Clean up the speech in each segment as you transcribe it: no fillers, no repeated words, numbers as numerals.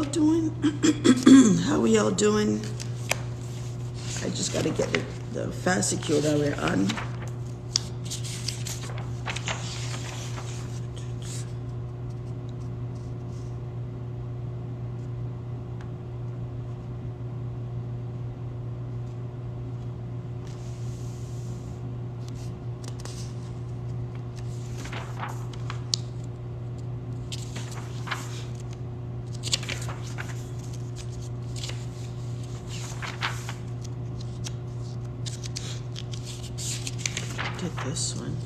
doing? How are y'all doing? I just gotta get the fascicule that we're on. Did this one.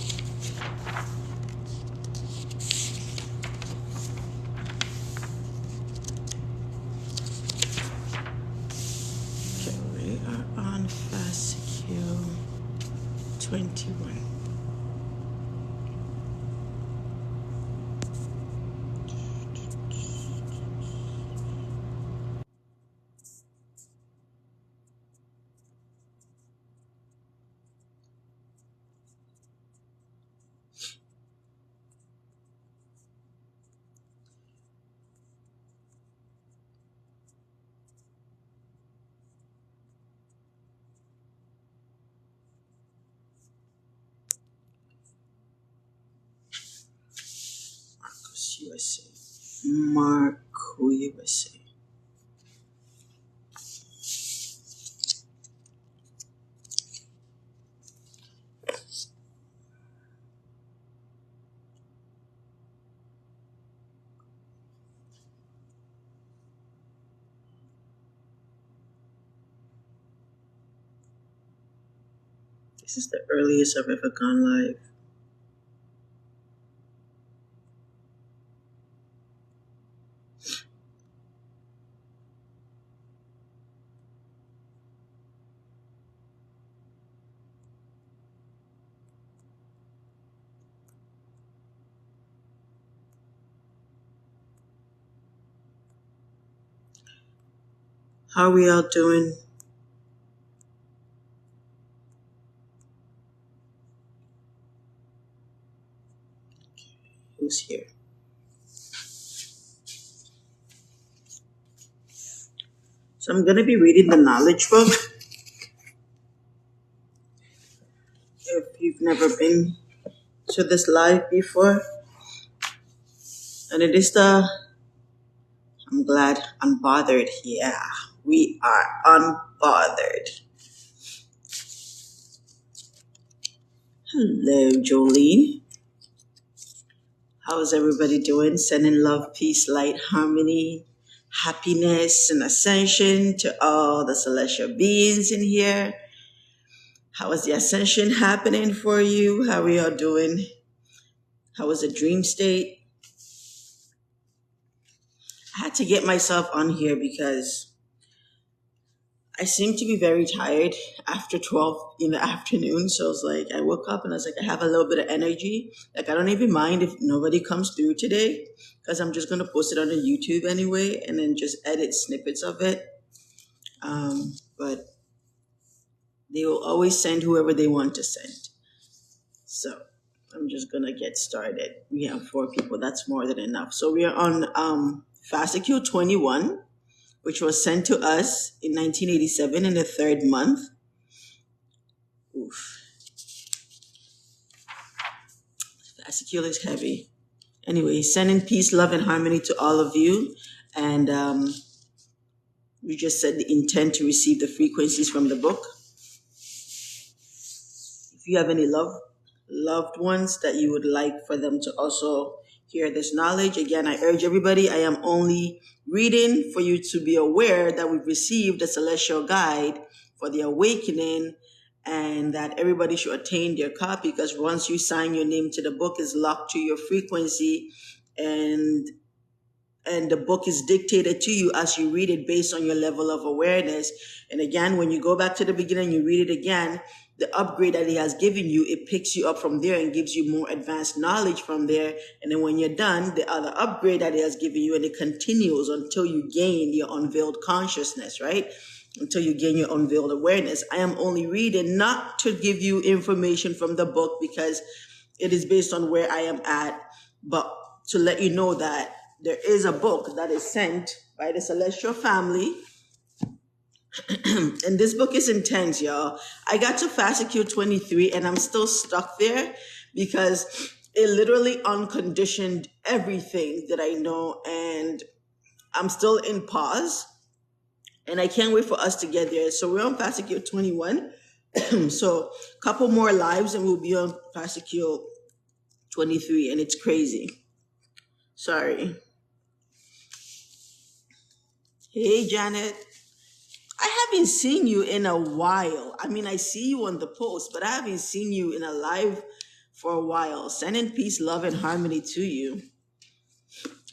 Okay, we are on Fascicule 21. USA. Marco USA. This is the earliest I've ever gone live. How are we all doing? Who's here? So I'm going to be reading the knowledge book. If you've never been to this live before, and it is I'm glad, unbothered. Yeah, we are unbothered. Hello, Jolene. How is everybody doing? Sending love, peace, light, harmony, happiness, and ascension to all the celestial beings in here. How is the ascension happening for you? How are y'all doing? How was the dream state? I had to get myself on here because I seem to be very tired after 12 in the afternoon. So it's like, I woke up and I was like, I have a little bit of energy. Like, I don't even mind if nobody comes through today because I'm just going to post it on the YouTube anyway and then just edit snippets of it. But they will always send whoever they want to send. So I'm just going to get started. We have 4 people. That's more than enough. So we are on Fascicule 21. Which was sent to us in 1987 in the 3rd month. Oof. Fascicule is heavy. Anyway, sending peace, love, and harmony to all of you. And we just said the intent to receive the frequencies from the book. If you have any loved ones that you would like for them to also hear this knowledge, again, I urge everybody, I am only reading for you to be aware that we've received a celestial guide for the awakening and that everybody should attain their copy because once you sign your name to the book, it's locked to your frequency and the book is dictated to you as you read it based on your level of awareness. And again, when you go back to the beginning, you read it again, the upgrade that he has given you, it picks you up from there and gives you more advanced knowledge from there. And then when you're done, the other upgrade that he has given you, and it continues until you gain your unveiled consciousness, right? Until you gain your unveiled awareness. I am only reading not to give you information from the book because it is based on where I am at, but to let you know that there is a book that is sent by the Celestial Family. And this book is intense, y'all. I got to Fascicule 23 and I'm still stuck there because it literally unconditioned everything that I know. And I'm still in pause. And I can't wait for us to get there. So we're on Fascicule 21. So a couple more lives and we'll be on Fascicule 23. And it's crazy. Sorry. Hey, Janet. I haven't seen you in a while. I mean, I see you on the post, but I haven't seen you in a live for a while. Sending peace, love, and harmony to you.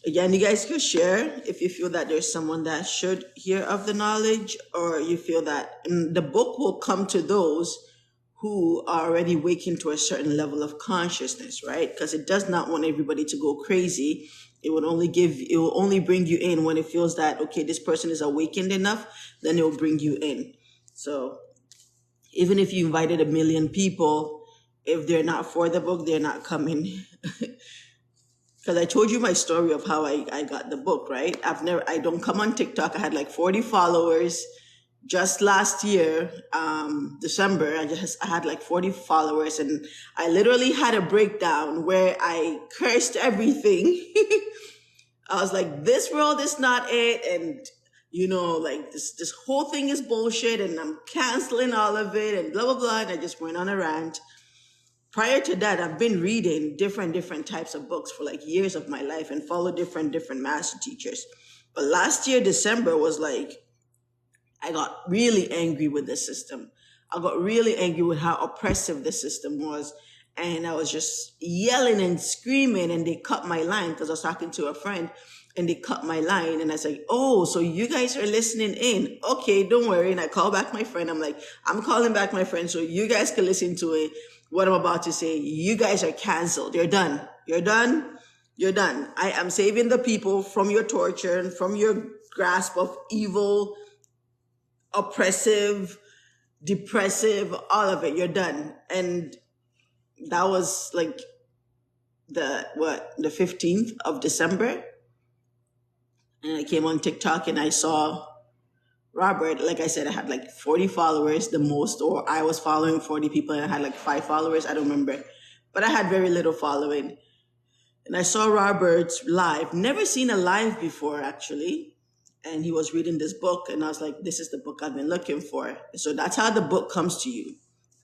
Again, you guys could share if you feel that there's someone that should hear of the knowledge, or you feel that the book will come to those who are already waking to a certain level of consciousness, right? Because it does not want everybody to go crazy. It will only bring you in when it feels that, okay, this person is awakened enough, then it will bring you in. So even if you invited 1 million people, if they're not for the book, they're not coming. Because I told you my story of how I got the book, right? I don't come on TikTok. I had like 40 followers. Just last year, December, I had like 40 followers, and I literally had a breakdown where I cursed everything. I was like, this world is not it, and like this whole thing is bullshit, and I'm canceling all of it, and blah blah blah. And I just went on a rant. Prior to that, I've been reading different types of books for like years of my life and followed different master teachers. But last year, December was like, I got really angry with the system. I got really angry with how oppressive the system was. And I was just yelling and screaming, and they cut my line because I was talking to a friend and they cut my line. And I said, oh, so you guys are listening in. Okay, don't worry. And I call back my friend. I'm like, I'm calling back my friend so you guys can listen to it. What I'm about to say, you guys are canceled. You're done. You're done. You're done. I am saving the people from your torture and from your grasp of evil, oppressive, depressive, all of it. You're done. And that was like the 15th of December. And I came on TikTok and I saw Robert. Like I said, I had like 40 followers, the most, or I was following 40 people and I had like 5 followers. I don't remember, but I had very little following. And I saw Robert's live, never seen a live before actually. And he was reading this book and I was like, this is the book I've been looking for. So that's how the book comes to you,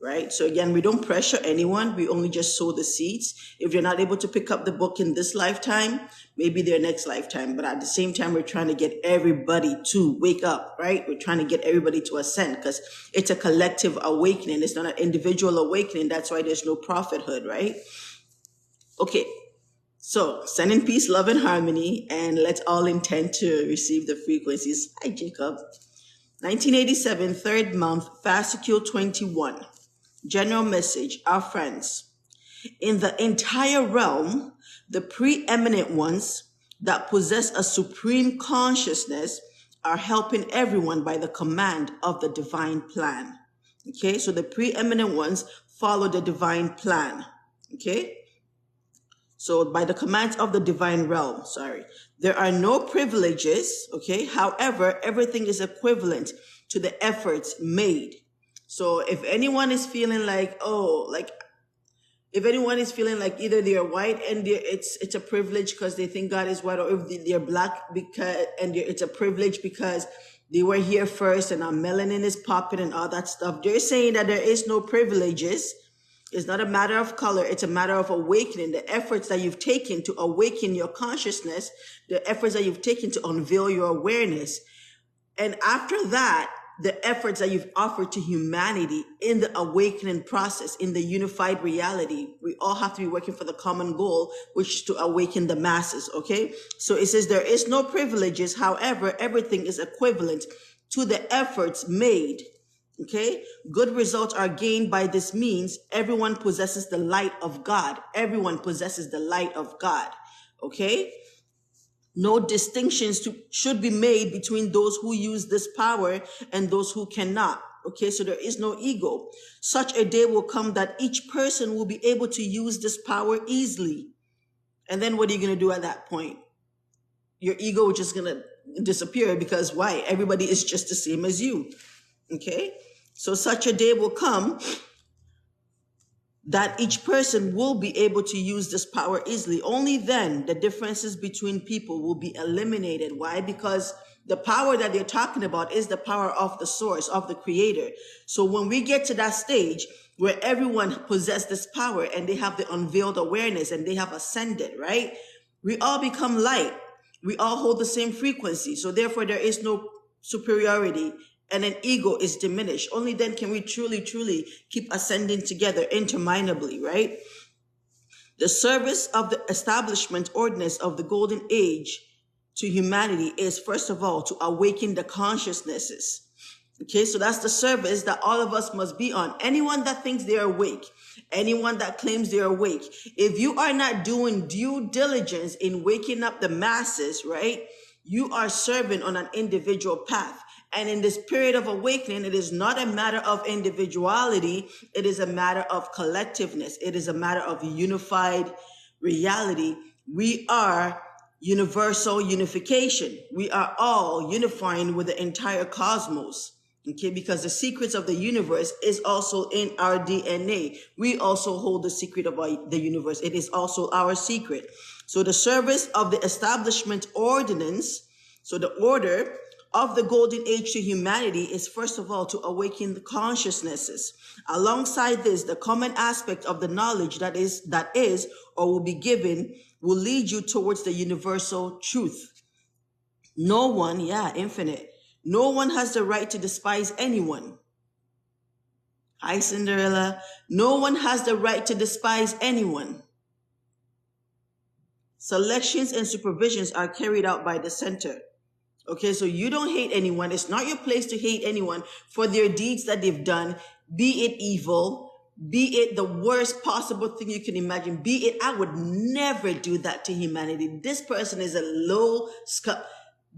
right? So again, we don't pressure anyone. We only just sow the seeds. If you're not able to pick up the book in this lifetime, maybe their next lifetime. But at the same time, we're trying to get everybody to wake up, right? We're trying to get everybody to ascend because it's a collective awakening. It's not an individual awakening. That's why there's no prophethood, right? Okay. So sending peace, love, and harmony, and let's all intend to receive the frequencies. Hi, Jacob. 1987, 3rd month, Fascicule 21. General message, our friends. In the entire realm, the preeminent ones that possess a supreme consciousness are helping everyone by the command of the divine plan. Okay, so the preeminent ones follow the divine plan. Okay? So by the commands of the divine realm, there are no privileges, okay? However, everything is equivalent to the efforts made. So if anyone is feeling like, if anyone is feeling like either they're white and it's a privilege because they think God is white, or if they're black it's a privilege because they were here first and our melanin is popping and all that stuff, they're saying that there is no privileges. It's not a matter of color. It's a matter of awakening. The efforts that you've taken to awaken your consciousness, the efforts that you've taken to unveil your awareness. And after that, the efforts that you've offered to humanity in the awakening process, in the unified reality. We all have to be working for the common goal, which is to awaken the masses, okay? So it says there is no privileges. However, everything is equivalent to the efforts made. Okay, good results are gained by this means. Everyone possesses the light of God. Everyone possesses the light of God. Okay, no distinctions should be made between those who use this power and those who cannot. Okay, so there is no ego. Such a day will come that each person will be able to use this power easily. And then what are you going to do at that point? Your ego is just going to disappear, because why? Everybody is just the same as you. Okay? So such a day will come that each person will be able to use this power easily. Only then the differences between people will be eliminated. Why? Because the power that they're talking about is the power of the source, of the creator. So when we get to that stage where everyone possesses this power and they have the unveiled awareness and they have ascended, right? We all become light. We all hold the same frequency. So therefore there is no superiority, and an ego is diminished. Only then can we truly, truly keep ascending together interminably, right? The service of the establishment ordinance of the golden age to humanity is, first of all, to awaken the consciousnesses. Okay, so that's the service that all of us must be on. Anyone that thinks they're awake, anyone that claims they're awake, if you are not doing due diligence in waking up the masses, right, you are serving on an individual path. And in this period of awakening, it is not a matter of individuality. It is a matter of collectiveness. It is a matter of unified reality. We are universal unification. We are all unifying with the entire cosmos. Okay, because the secrets of the universe is also in our DNA. We also hold the secret of the universe. It is also our secret. So the service of the establishment ordinance, so the order of the golden age to humanity, is first of all to awaken the consciousnesses. Alongside this, the common aspect of the knowledge that is or will be given will lead you towards the universal truth. No one, infinite. No one has the right to despise anyone. Hi, Cinderella. No one has the right to despise anyone. Selections and supervisions are carried out by the center. Okay, so you don't hate anyone. It's not your place to hate anyone for their deeds that they've done, be it evil, be it the worst possible thing you can imagine, be it, I would never do that to humanity. This person is a low scum.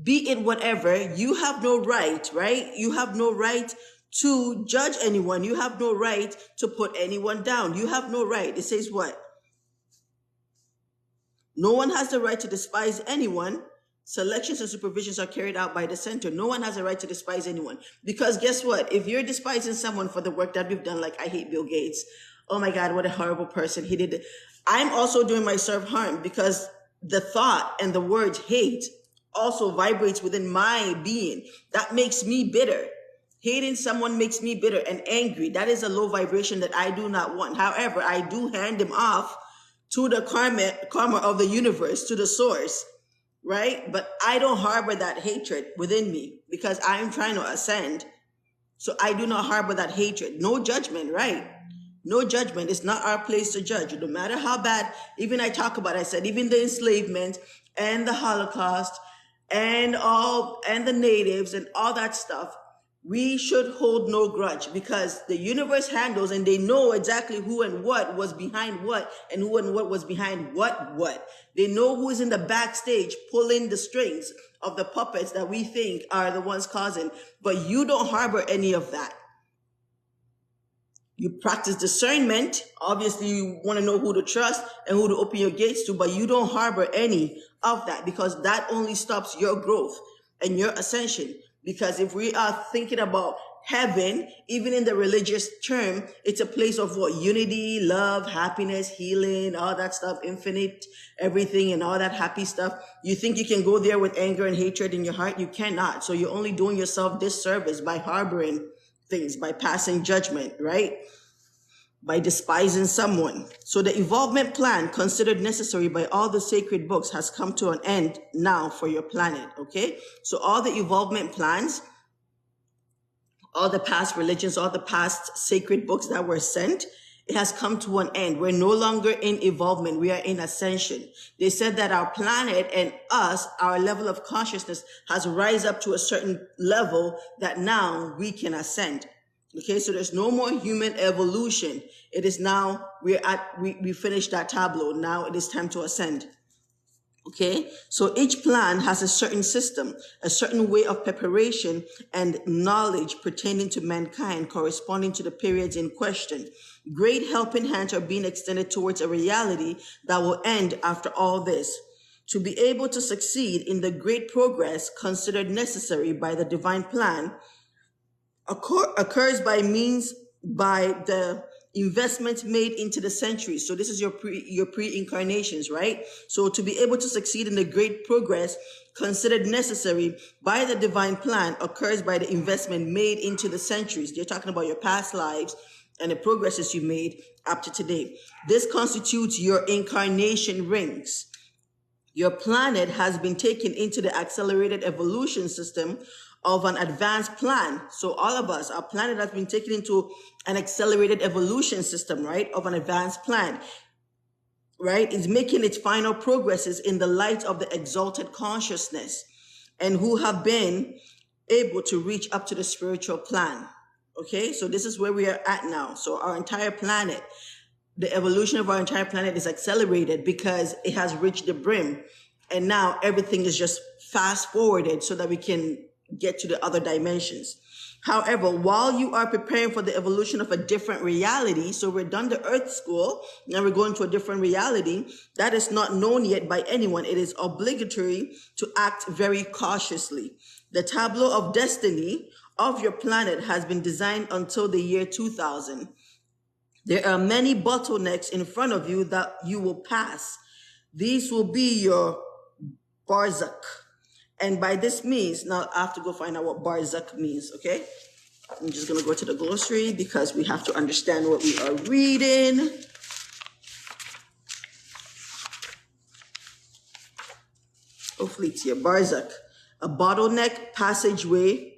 Be it whatever, you have no right, right? You have no right to judge anyone. You have no right to put anyone down. You have no right. It says what? No one has the right to despise anyone. Selections and supervisions are carried out by the center. No one has a right to despise anyone. Because guess what? If you're despising someone for the work that we've done, like I hate Bill Gates. Oh my God, what a horrible person. He did it. I'm also doing myself harm because the thought and the word hate also vibrates within my being. That makes me bitter. Hating someone makes me bitter and angry. That is a low vibration that I do not want. However, I do hand him off to the karma of the universe, to the source, right? But I don't harbor that hatred within me because I am trying to ascend. So I do not harbor that hatred. No judgment, right? No judgment. It's not our place to judge. No matter how bad, even I said, even the enslavement and the Holocaust and the natives and all that stuff, we should hold no grudge because the universe handles and they know exactly who and what was behind what and who and what was behind what. They know who is in the backstage pulling the strings of the puppets that we think are the ones causing, but you don't harbor any of that. You practice discernment. Obviously, you want to know who to trust and who to open your gates to, but you don't harbor any of that because that only stops your growth and your ascension. Because if we are thinking about heaven, even in the religious term, it's a place of what? Unity, love, happiness, healing, all that stuff, infinite, everything and all that happy stuff. You think you can go there with anger and hatred in your heart? You cannot. So you're only doing yourself disservice by harboring things, by passing judgment, right? By despising someone. So the evolvement plan considered necessary by all the sacred books has come to an end now for your planet, okay? So all the evolvement plans, all the past religions, all the past sacred books that were sent, it has come to an end. We're no longer in evolvement. We are in ascension. They said that our planet and us, our level of consciousness has rise up to a certain level that now we can ascend. Okay, so there's no more human evolution. It is now we finished that tableau. Now it is time to ascend. Okay, so each plan has a certain system, a certain way of preparation and knowledge pertaining to mankind corresponding to the periods in question. Great helping hands are being extended towards a reality that will end after all this. To be able to succeed in the great progress considered necessary by the divine plan occurs by the investment made into the centuries. So this is your pre-incarnations, right? So to be able to succeed in the great progress considered necessary by the divine plan occurs by the investment made into the centuries. They're talking about your past lives and the progresses you made up to today. This constitutes your incarnation rings. Your planet has been taken into the accelerated evolution system of an advanced plan. So all of us, our planet has been taken into an accelerated evolution system, right? Of an advanced plan, right? It's making its final progresses in the light of the exalted consciousness and who have been able to reach up to the spiritual plan. Okay, so this is where we are at now. So our entire planet, the evolution of our entire planet is accelerated because it has reached the brim. And now everything is just fast forwarded so that we can get to the other dimensions. However, while you are preparing for the evolution of a different reality, so we're done the earth school, now we're going to a different reality that is not known yet by anyone. It is obligatory to act very cautiously. The tableau of destiny of your planet has been designed until the year 2000. There are many bottlenecks in front of you that you will pass. These will be your barzak. And by this means, now I have to go find out what barzak means, okay? I'm just going to go to the glossary because we have to understand what we are reading. Hopefully it's your barzak. A bottleneck, passageway.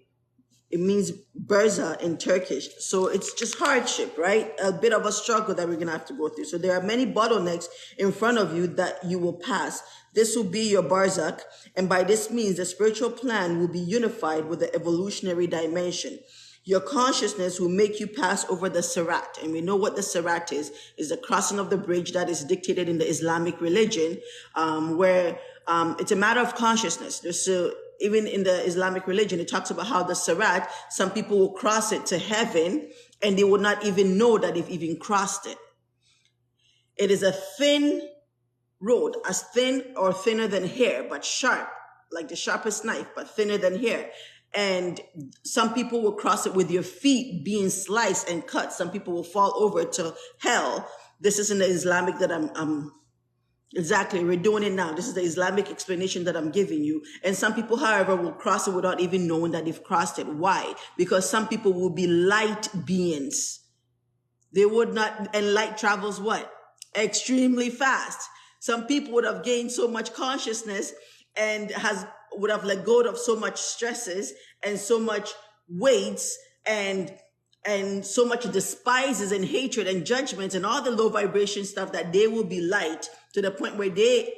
It means berza in Turkish. So it's just hardship, right? A bit of a struggle that we're going to have to go through. So there are many bottlenecks in front of you that you will pass. This will be your barzak. And by this means, the spiritual plan will be unified with the evolutionary dimension. Your consciousness will make you pass over the Sirat. And we know what the Sirat is the crossing of the bridge that is dictated in the Islamic religion, where it's a matter of consciousness. Even in the Islamic religion, it talks about how the Sirat, some people will cross it to heaven and they will not even know that they've even crossed it. It is a thin road, as thin or thinner than hair, but sharp, like the sharpest knife, but thinner than hair. And some people will cross it with your feet being sliced and cut. Some people will fall over to hell. This is in the Islamic that Exactly. We're doing it now. This is the Islamic explanation that I'm giving you. And some people, however, will cross it without even knowing that they've crossed it. Why? Because some people will be light beings. They would not, and light travels what? Extremely fast. Some people would have gained so much consciousness and would have let go of so much stresses and so much weights and so much despises and hatred and judgments and all the low vibration stuff that they will be light to the point where they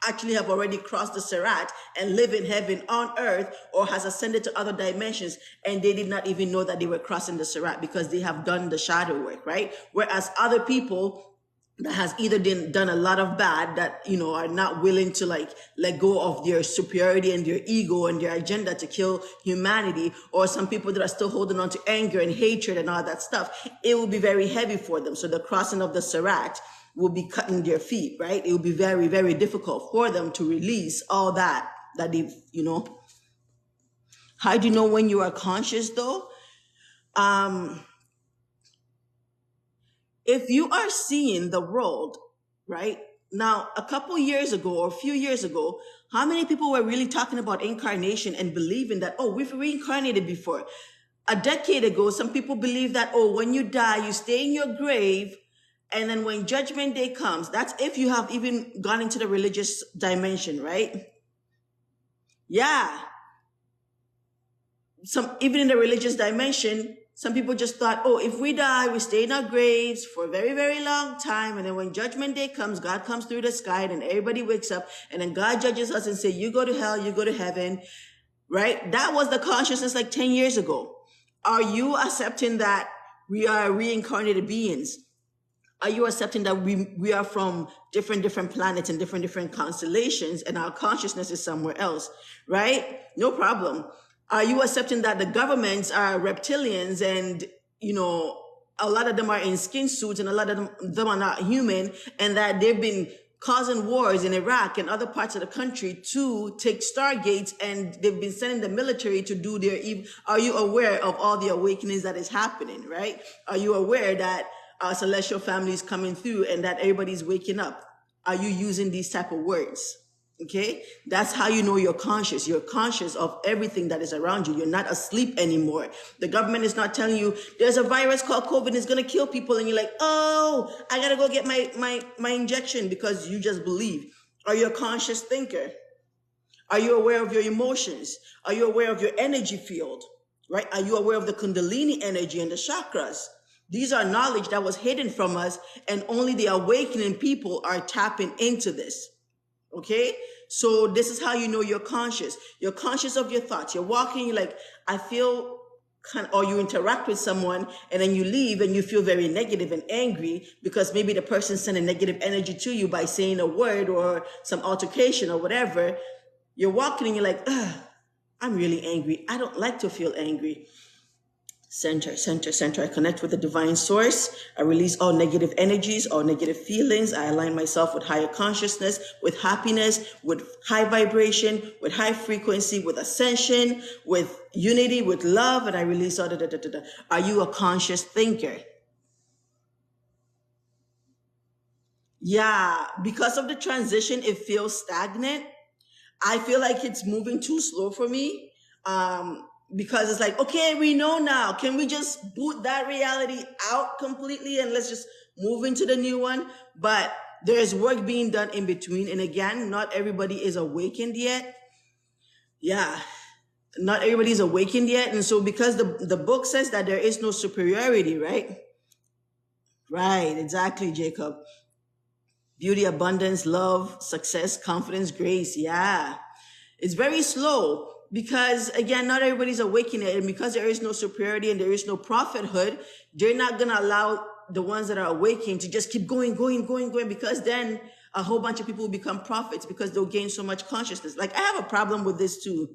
actually have already crossed the Sirat and live in heaven on earth or has ascended to other dimensions and they did not even know that they were crossing the Sirat because they have done the shadow work, right? Whereas other people that has either done a lot of bad that, are not willing to let go of their superiority and their ego and their agenda to kill humanity, or some people that are still holding on to anger and hatred and all that stuff, it will be very heavy for them. So the crossing of the Sirat will be cutting their feet, right? It will be very, very difficult for them to release all that they've, How do you know when you are conscious though? If you are seeing the world, right? Now, a couple years ago or a few years ago, how many people were really talking about incarnation and believing that, oh, we've reincarnated before? A decade ago, some people believe that, oh, when you die, you stay in your grave. And then when judgment day comes, that's if you have even gone into the religious dimension, right? Yeah. Even in the religious dimension, some people just thought, oh, if we die, we stay in our graves for a very, very long time. And then when judgment day comes, God comes through the sky and everybody wakes up. And then God judges us and say, you go to hell, you go to heaven, right? That was the consciousness like 10 years ago. Are you accepting that we are reincarnated beings? Are you accepting that we are from different planets and different constellations and our consciousness is somewhere else, right? No problem. Are you accepting that the governments are reptilians and, a lot of them are in skin suits and a lot of them are not human and that they've been causing wars in Iraq and other parts of the country to take stargates, and they've been sending the military to do their evil. Are you aware of all the awakenings that is happening, right? Are you aware that our celestial family is coming through and that everybody's waking up? Are you using these type of words? Okay, that's how you know you're conscious. You're conscious of everything that is around you. You're not asleep anymore. The government is not telling you there's a virus called COVID and it's going to kill people, and you're like, oh, I got to go get my injection because you just believe. Are you a conscious thinker? Are you aware of your emotions? Are you aware of your energy field? Right? Are you aware of the Kundalini energy and the chakras? These are knowledge that was hidden from us, and only the awakening people are tapping into this. Okay, so this is how you know you're conscious. You're conscious of your thoughts. You're walking, you're like, I feel or you interact with someone and then you leave and you feel very negative and angry because maybe the person sent a negative energy to you by saying a word or some altercation or whatever. You're walking and you're like, I'm really angry. I don't like to feel angry. Center, center, center. I connect with the divine source. I release all negative energies, all negative feelings. I align myself with higher consciousness, with happiness, with high vibration, with high frequency, with ascension, with unity, with love, and I release all da. Are you a conscious thinker? Yeah, because of the transition, it feels stagnant. I feel like it's moving too slow for me. Because it's like, okay, we know now. Can we just boot that reality out completely and let's just move into the new one? But there's work being done in between. And again, not everybody is awakened yet. Yeah, not everybody is awakened yet. And so because the book says that there is no superiority, right? Right, exactly, Jacob. Beauty, abundance, love, success, confidence, grace. Yeah, it's very slow. Because again, not everybody's awakening, and because there is no superiority and there is no prophethood, they're not going to allow the ones that are awakening to just keep going, because then a whole bunch of people will become prophets because they'll gain so much consciousness. Like, I have a problem with this too.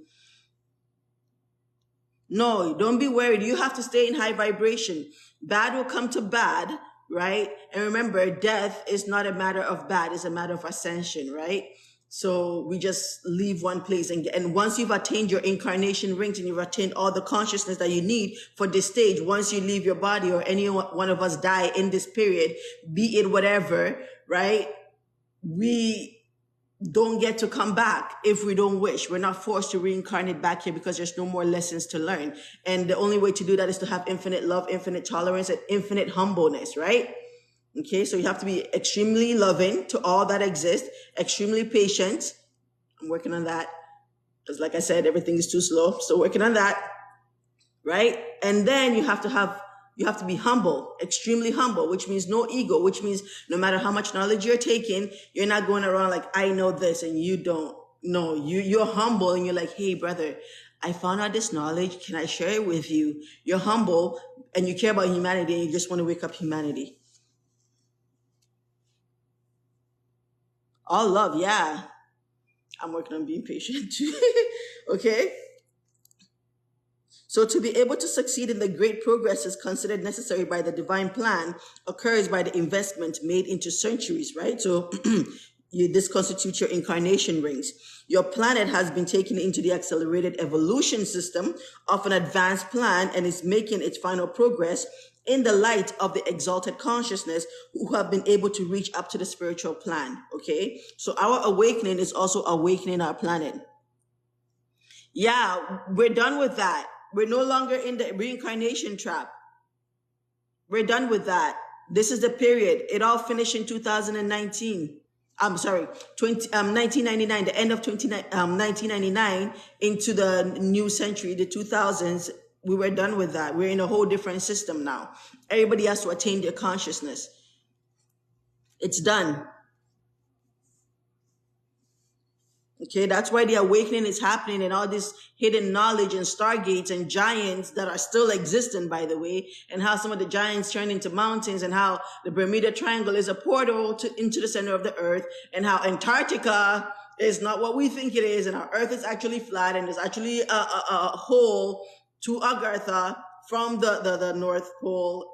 No, don't be worried. You have to stay in high vibration. Bad will come to bad, right? And remember, death is not a matter of bad, it's a matter of ascension, right? So we just leave one place, and once you've attained your incarnation rings and you've attained all the consciousness that you need for this stage, once you leave your body or any one of us die in this period, be it whatever, right? We don't get to come back if we don't wish. We're not forced to reincarnate back here because there's no more lessons to learn. And the only way to do that is to have infinite love, infinite tolerance, and infinite humbleness, right? Okay, so you have to be extremely loving to all that exists, extremely patient. I'm working on that because, like I said, everything is too slow. So working on that, right? And then you have to be humble, extremely humble, which means no ego, which means no matter how much knowledge you're taking, you're not going around like, I know this and you don't. No, you're humble and you're like, hey, brother, I found out this knowledge. Can I share it with you? You're humble and you care about humanity and you just want to wake up humanity. All love, yeah. I'm working on being patient too. Okay? So to be able to succeed in the great progresses considered necessary by the divine plan occurs by the investment made into centuries, right? So this constitutes your incarnation rings. Your planet has been taken into the accelerated evolution system of an advanced plan and is making its final progress in the light of the exalted consciousness who have been able to reach up to the spiritual plan, okay? So our awakening is also awakening our planet. Yeah, we're done with that. We're no longer in the reincarnation trap. We're done with that. This is the period. It all finished in 2019. I'm sorry, 1999, the end of 1999 into the new century, the 2000s. We were done with that. We're in a whole different system now. Everybody has to attain their consciousness. It's done. Okay, that's why the awakening is happening and all this hidden knowledge and stargates and giants that are still existing, by the way, and how some of the giants turn into mountains and how the Bermuda Triangle is a portal into the center of the earth and how Antarctica is not what we think it is and our earth is actually flat and there's actually a hole to Agartha from the North Pole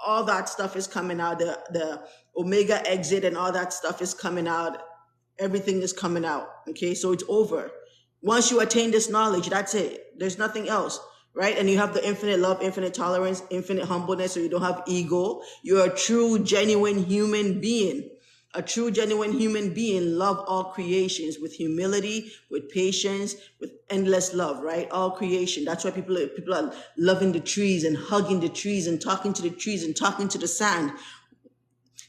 all that stuff is coming out. The omega exit and all that stuff is coming out. Everything is coming out. Okay, so it's over. Once you attain this knowledge, that's it. There's nothing else, right? And you have the infinite love, infinite tolerance, infinite humbleness, so you don't have ego. You're a true, genuine human being. A true, genuine human being love all creations with humility, with patience, with endless love, right? All creation. That's why people are loving the trees and hugging the trees and talking to the trees and talking to the sand.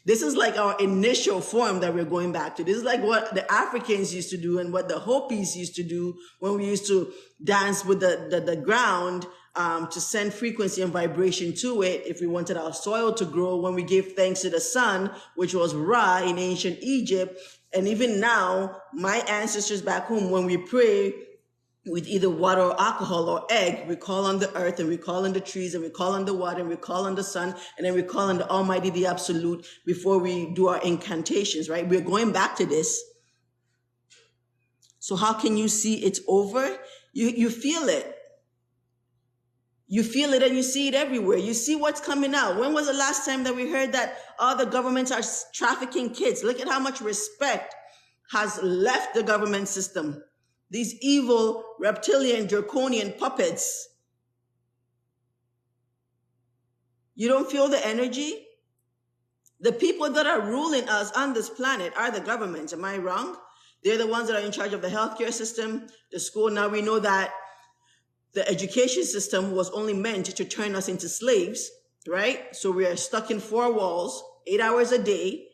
This is like our initial form that we're going back to. This is like what the Africans used to do and what the Hopis used to do when we used to dance with the ground to send frequency and vibration to it. If we wanted our soil to grow, when we gave thanks to the sun, which was Ra in ancient Egypt. And even now, my ancestors back home, when we pray with either water or alcohol or egg, we call on the earth and we call on the trees and we call on the water and we call on the sun and then we call on the Almighty, the Absolute before we do our incantations, right? We're going back to this. So how can you see it's over? You feel it. You feel it and you see it everywhere. You see what's coming out. When was the last time that we heard that all the governments are trafficking kids? Look at how much respect has left the government system. These evil, reptilian, draconian puppets. You don't feel the energy? The people that are ruling us on this planet are the governments. Am I wrong? They're the ones that are in charge of the healthcare system, the school. Now we know that the education system was only meant to turn us into slaves, right? So we are stuck in four walls, 8 hours a day,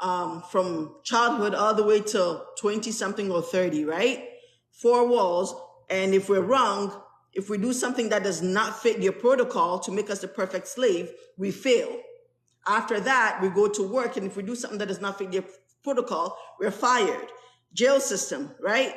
from childhood all the way to 20 something or 30, right? Four walls. And if we're wrong, if we do something that does not fit their protocol to make us the perfect slave, we fail. After that, we go to work. And if we do something that does not fit their protocol, we're fired. Jail system, right?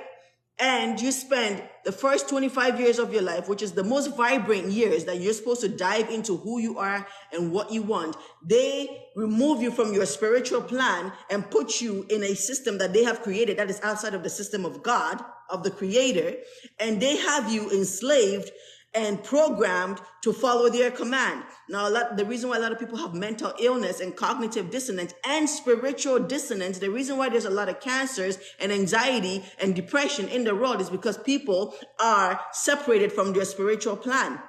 And you spend the first 25 years of your life, which is the most vibrant years that you're supposed to dive into who you are and what you want. They remove you from your spiritual plan and put you in a system that they have created that is outside of the system of God, of the Creator. And they have you enslaved and programmed to follow their command. Now, the reason why a lot of people have mental illness and cognitive dissonance and spiritual dissonance, the reason why there's a lot of cancers and anxiety and depression in the world is because people are separated from their spiritual plan.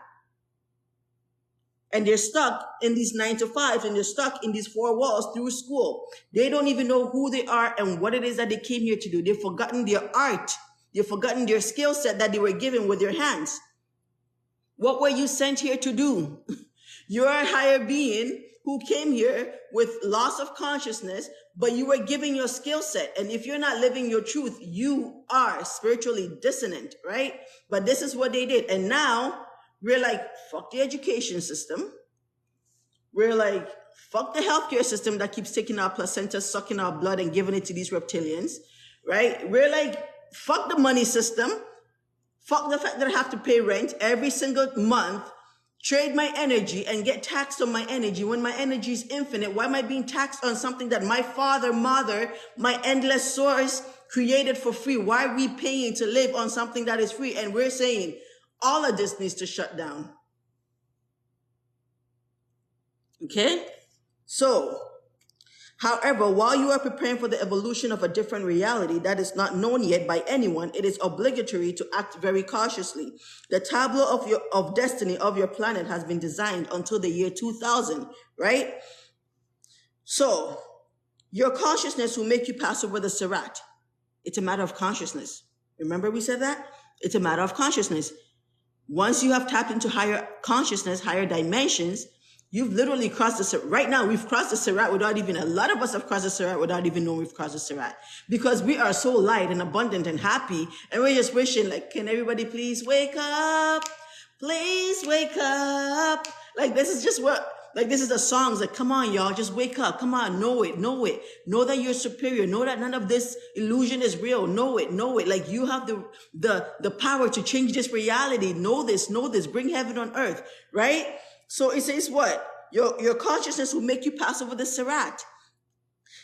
And they're stuck in these 9 to 5s and they're stuck in these four walls through school. They don't even know who they are and what it is that they came here to do. They've forgotten their art. They've forgotten their skill set that they were given with their hands. What were you sent here to do? You're a higher being who came here with loss of consciousness, but you were given your skill set. And if you're not living your truth, you are spiritually dissonant, right? But this is what they did. And now we're like, fuck the education system. We're like, fuck the healthcare system that keeps taking our placenta, sucking our blood and giving it to these reptilians, right? We're like, fuck the money system. Fuck the fact that I have to pay rent every single month, trade my energy and get taxed on my energy when my energy is infinite. Why am I being taxed on something that my father, mother, my endless source created for free? Why are we paying to live on something that is free? And we're saying all of this needs to shut down. Okay? So, however, while you are preparing for the evolution of a different reality that is not known yet by anyone, it is obligatory to act very cautiously. The tableau of destiny of your planet has been designed until the year 2000, right? So, your consciousness will make you pass over the Sirat. It's a matter of consciousness. Remember we said that? It's a matter of consciousness. Once you have tapped into higher consciousness, higher dimensions, you've literally crossed the Sirat. Right now, we've crossed the Sirat without even, a lot of us have crossed the Sirat without even knowing we've crossed the Sirat. Because we are so light and abundant and happy. And we're just wishing, like, can everybody please wake up? Please wake up. Like, this is just what, like, this is the songs. Like, come on, y'all, just wake up. Come on, know it, know it. Know that you're superior. Know that none of this illusion is real. Know it, know it. Like, you have the power to change this reality. Know this, bring heaven on earth, right? So it says what? Your consciousness will make you pass over the Sirat.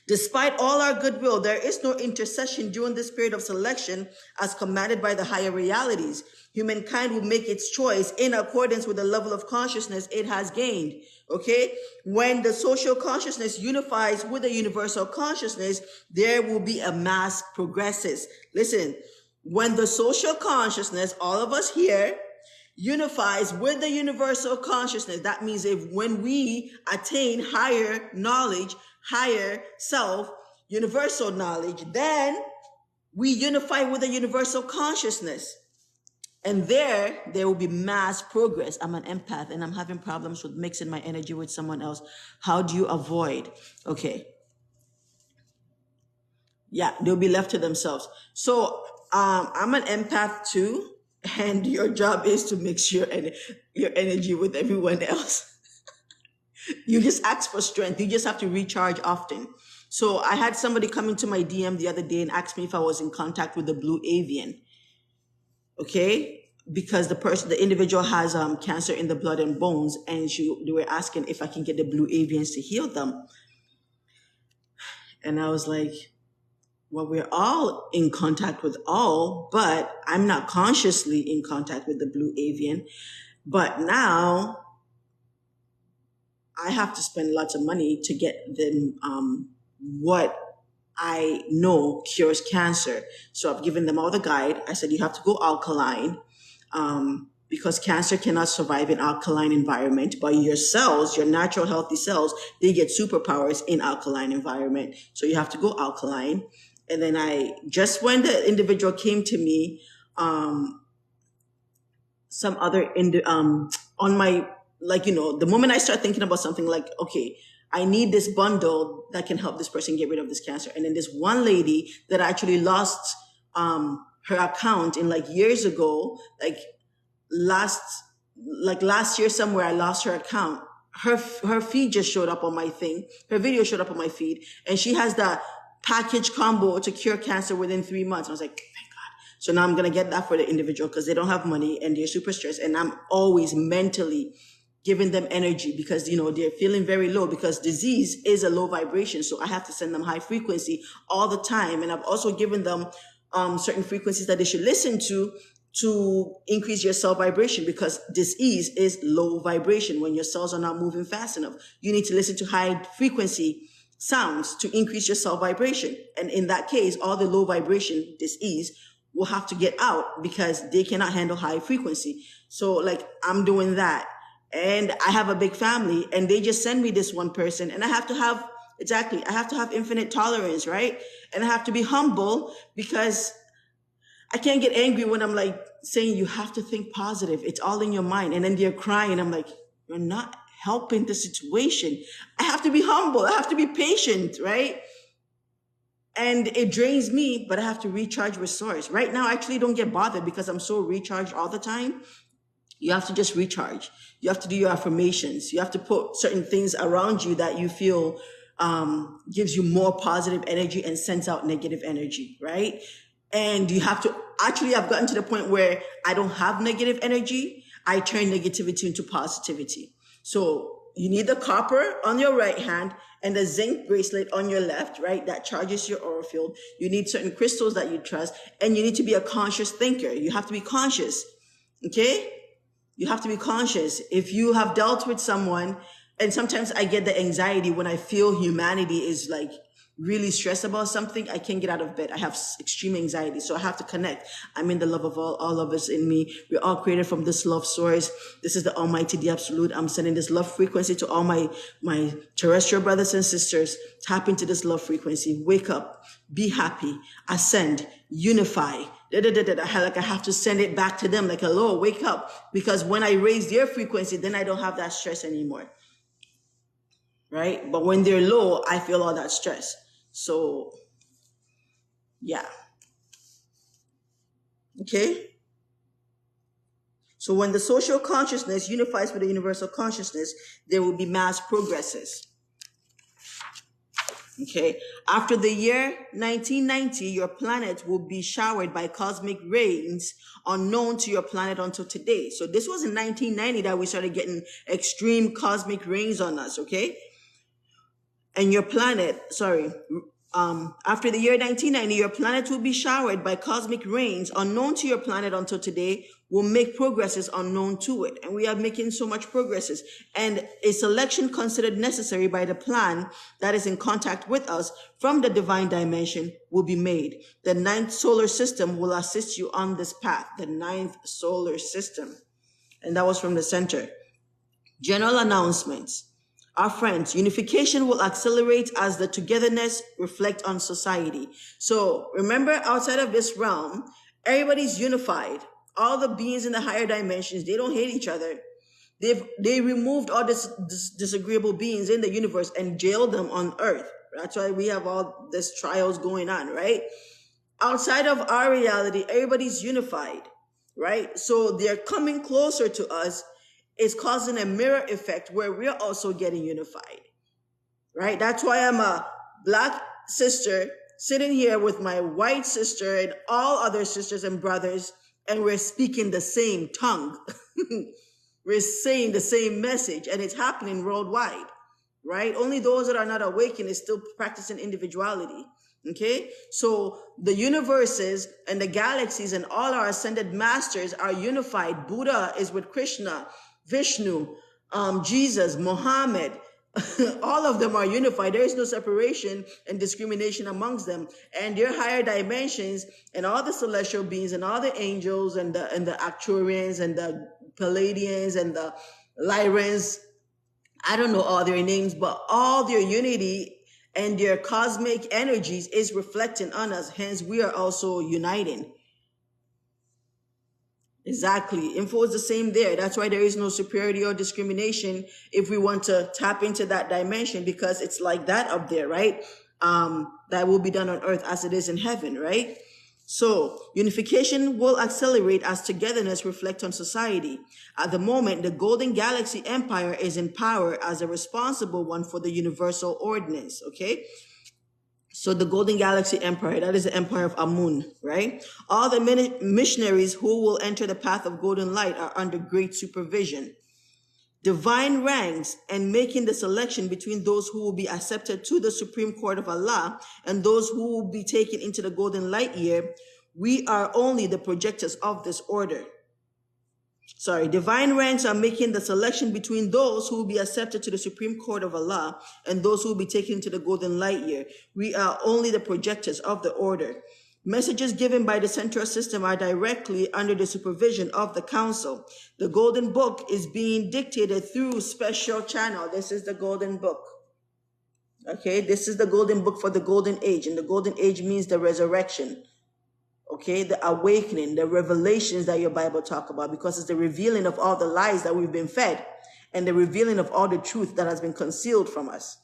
Despite all our goodwill, there is no intercession during this period of selection as commanded by the higher realities. Humankind will make its choice in accordance with the level of consciousness it has gained. Okay? When the social consciousness unifies with the universal consciousness, there will be a mass progresses. Listen, when the social consciousness, all of us here, unifies with the universal consciousness. That means if when we attain higher knowledge, higher self, universal knowledge, then we unify with the universal consciousness. And there will be mass progress. I'm an empath and I'm having problems with mixing my energy with someone else. How do you avoid? Okay. Yeah, they'll be left to themselves. So I'm an empath too. And your job is to mix your energy with everyone else. You just ask for strength. You just have to recharge often. So I had somebody come into my DM the other day and ask me if I was in contact with the blue avian. Okay? Because the individual has cancer in the blood and bones, and they were asking if I can get the blue avians to heal them. And I was like, well, we're all in contact with all, but I'm not consciously in contact with the blue avian. But now I have to spend lots of money to get them what I know cures cancer. So I've given them all the guide. I said, you have to go alkaline because cancer cannot survive in alkaline environment. But your cells, your natural healthy cells, they get superpowers in alkaline environment. So you have to go alkaline. And then when the individual came to me, on my, the moment I start thinking about something like, okay, I need this bundle that can help this person get rid of this cancer. And then this one lady that actually lost, her account in years ago, last year somewhere, I lost her account. Her feed just showed up on my thing. Her video showed up on my feed, and she has the package combo to cure cancer within 3 months. And I was like, thank God. So now I'm going to get that for the individual because they don't have money and they're super stressed. And I'm always mentally giving them energy because, they're feeling very low because disease is a low vibration. So I have to send them high frequency all the time. And I've also given them certain frequencies that they should listen to increase your cell vibration because disease is low vibration when your cells are not moving fast enough. You need to listen to high frequency sounds to increase your cell vibration. And in that case, all the low vibration disease will have to get out because they cannot handle high frequency. So I'm doing that. And I have a big family and they just send me this one person and I have to have infinite tolerance, right? And I have to be humble because I can't get angry when I'm saying you have to think positive. It's all in your mind. And then they're crying. I'm like, you're not helping the situation. I have to be humble. I have to be patient, right? And it drains me, but I have to recharge with source. Right now, I actually don't get bothered because I'm so recharged all the time. You have to just recharge. You have to do your affirmations. You have to put certain things around you that you feel gives you more positive energy and sends out negative energy, right? And you have to, actually, I've gotten to the point where I don't have negative energy. I turn negativity into positivity. So you need the copper on your right hand and the zinc bracelet on your left, right? That charges your aura field. You need certain crystals that you trust, and you need to be a conscious thinker. You have to be conscious. Okay? You have to be conscious. If you have dealt with someone, and sometimes I get the anxiety when I feel humanity is really stressed about something, I can't get out of bed. I have extreme anxiety. So I have to connect. I'm in the love of all of us in me. We're all created from this love source. This is the Almighty, the Absolute. I'm sending this love frequency to all my terrestrial brothers and sisters. Tap into this love frequency. Wake up. Be happy. Ascend. Unify. I have to send it back to them hello, wake up. Because when I raise their frequency, then I don't have that stress anymore. Right? But when they're low, I feel all that stress. So, yeah. Okay? So when the social consciousness unifies with the universal consciousness, there will be mass progresses. Okay? After the year 1990, your planet will be showered by cosmic rains unknown to your planet until today. So this was in 1990 that we started getting extreme cosmic rains on us, okay? and your planet, after the year 1990, your planet will be showered by cosmic rains unknown to your planet until today, will make progresses unknown to it. And we are making so much progresses. And a selection considered necessary by the plan that is in contact with us from the divine dimension will be made. The ninth solar system will assist you on this path. The ninth solar system. And that was from the center. General announcements. Our friends, unification will accelerate as the togetherness reflect on society. So remember, outside of this realm, everybody's unified. All the beings in the higher dimensions, they don't hate each other. They removed all this disagreeable beings in the universe and jailed them on earth. That's why we have all these trials going on, right? Outside of our reality, everybody's unified, right? So they're coming closer to us. It's causing a mirror effect where we're also getting unified, right? That's why I'm a black sister sitting here with my white sister and all other sisters and brothers, and we're speaking the same tongue. We're saying the same message, and it's happening worldwide, right? Only those that are not awakened is still practicing individuality. Okay, so the universes and the galaxies and all our ascended masters are unified. Buddha is with Krishna, Vishnu, Jesus, Muhammad, all of them are unified. There is no separation and discrimination amongst them. And their higher dimensions and all the celestial beings and all the angels and the Acturians and the Palladians and the Lyrans, I don't know all their names, but all their unity and their cosmic energies is reflecting on us. Hence, we are also uniting. Exactly. Info is the same there. That's why there is no superiority or discrimination if we want to tap into that dimension, because it's like that up there, right? That will be done on earth as it is in heaven, right? So unification will accelerate as togetherness reflect on society. At the moment, the Golden Galaxy Empire is in power as a responsible one for the universal ordinance, okay? So the Golden Galaxy Empire, that is the empire of Amun, right? All the missionaries who will enter the path of golden light are under great supervision. Divine ranks and making the selection between those who will be accepted to the Supreme Court of Allah and those who will be taken into the golden light year. We are only the projectors of this order. Divine ranks are making the selection between those who will be accepted to the Supreme Court of Allah and those who will be taken to the golden light year. We are only the projectors of the order. Messages given by the central system are directly under the supervision of the council. The golden book is being dictated through special channel. This is the golden book. Okay, this is the golden book for the golden age, and the golden age means the resurrection. Okay, the awakening, the revelations that your Bible talk about, because it's the revealing of all the lies that we've been fed and the revealing of all the truth that has been concealed from us.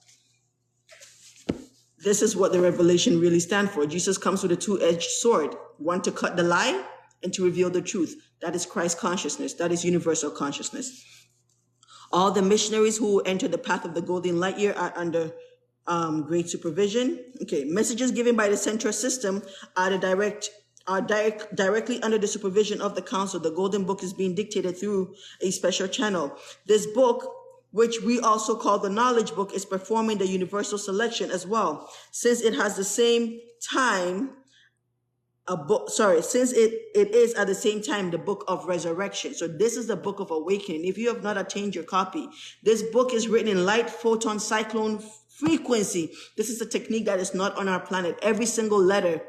This is what the revelation really stands for. Jesus comes with a two-edged sword, one to cut the lie and to reveal the truth. That is Christ consciousness. That is universal consciousness. All the missionaries who will enter the path of the golden light year are under great supervision. Okay, messages given by the central system are directly under the supervision of the council. The golden book is being dictated through a special channel. This book, which we also call the knowledge book, is performing the universal selection as well, since it has the same time since it is at the same time the book of resurrection. So this is the book of awakening. If you have not attained your copy, this book is written in light, photon, cyclone frequency. This is a technique that is not on our planet. Every single letter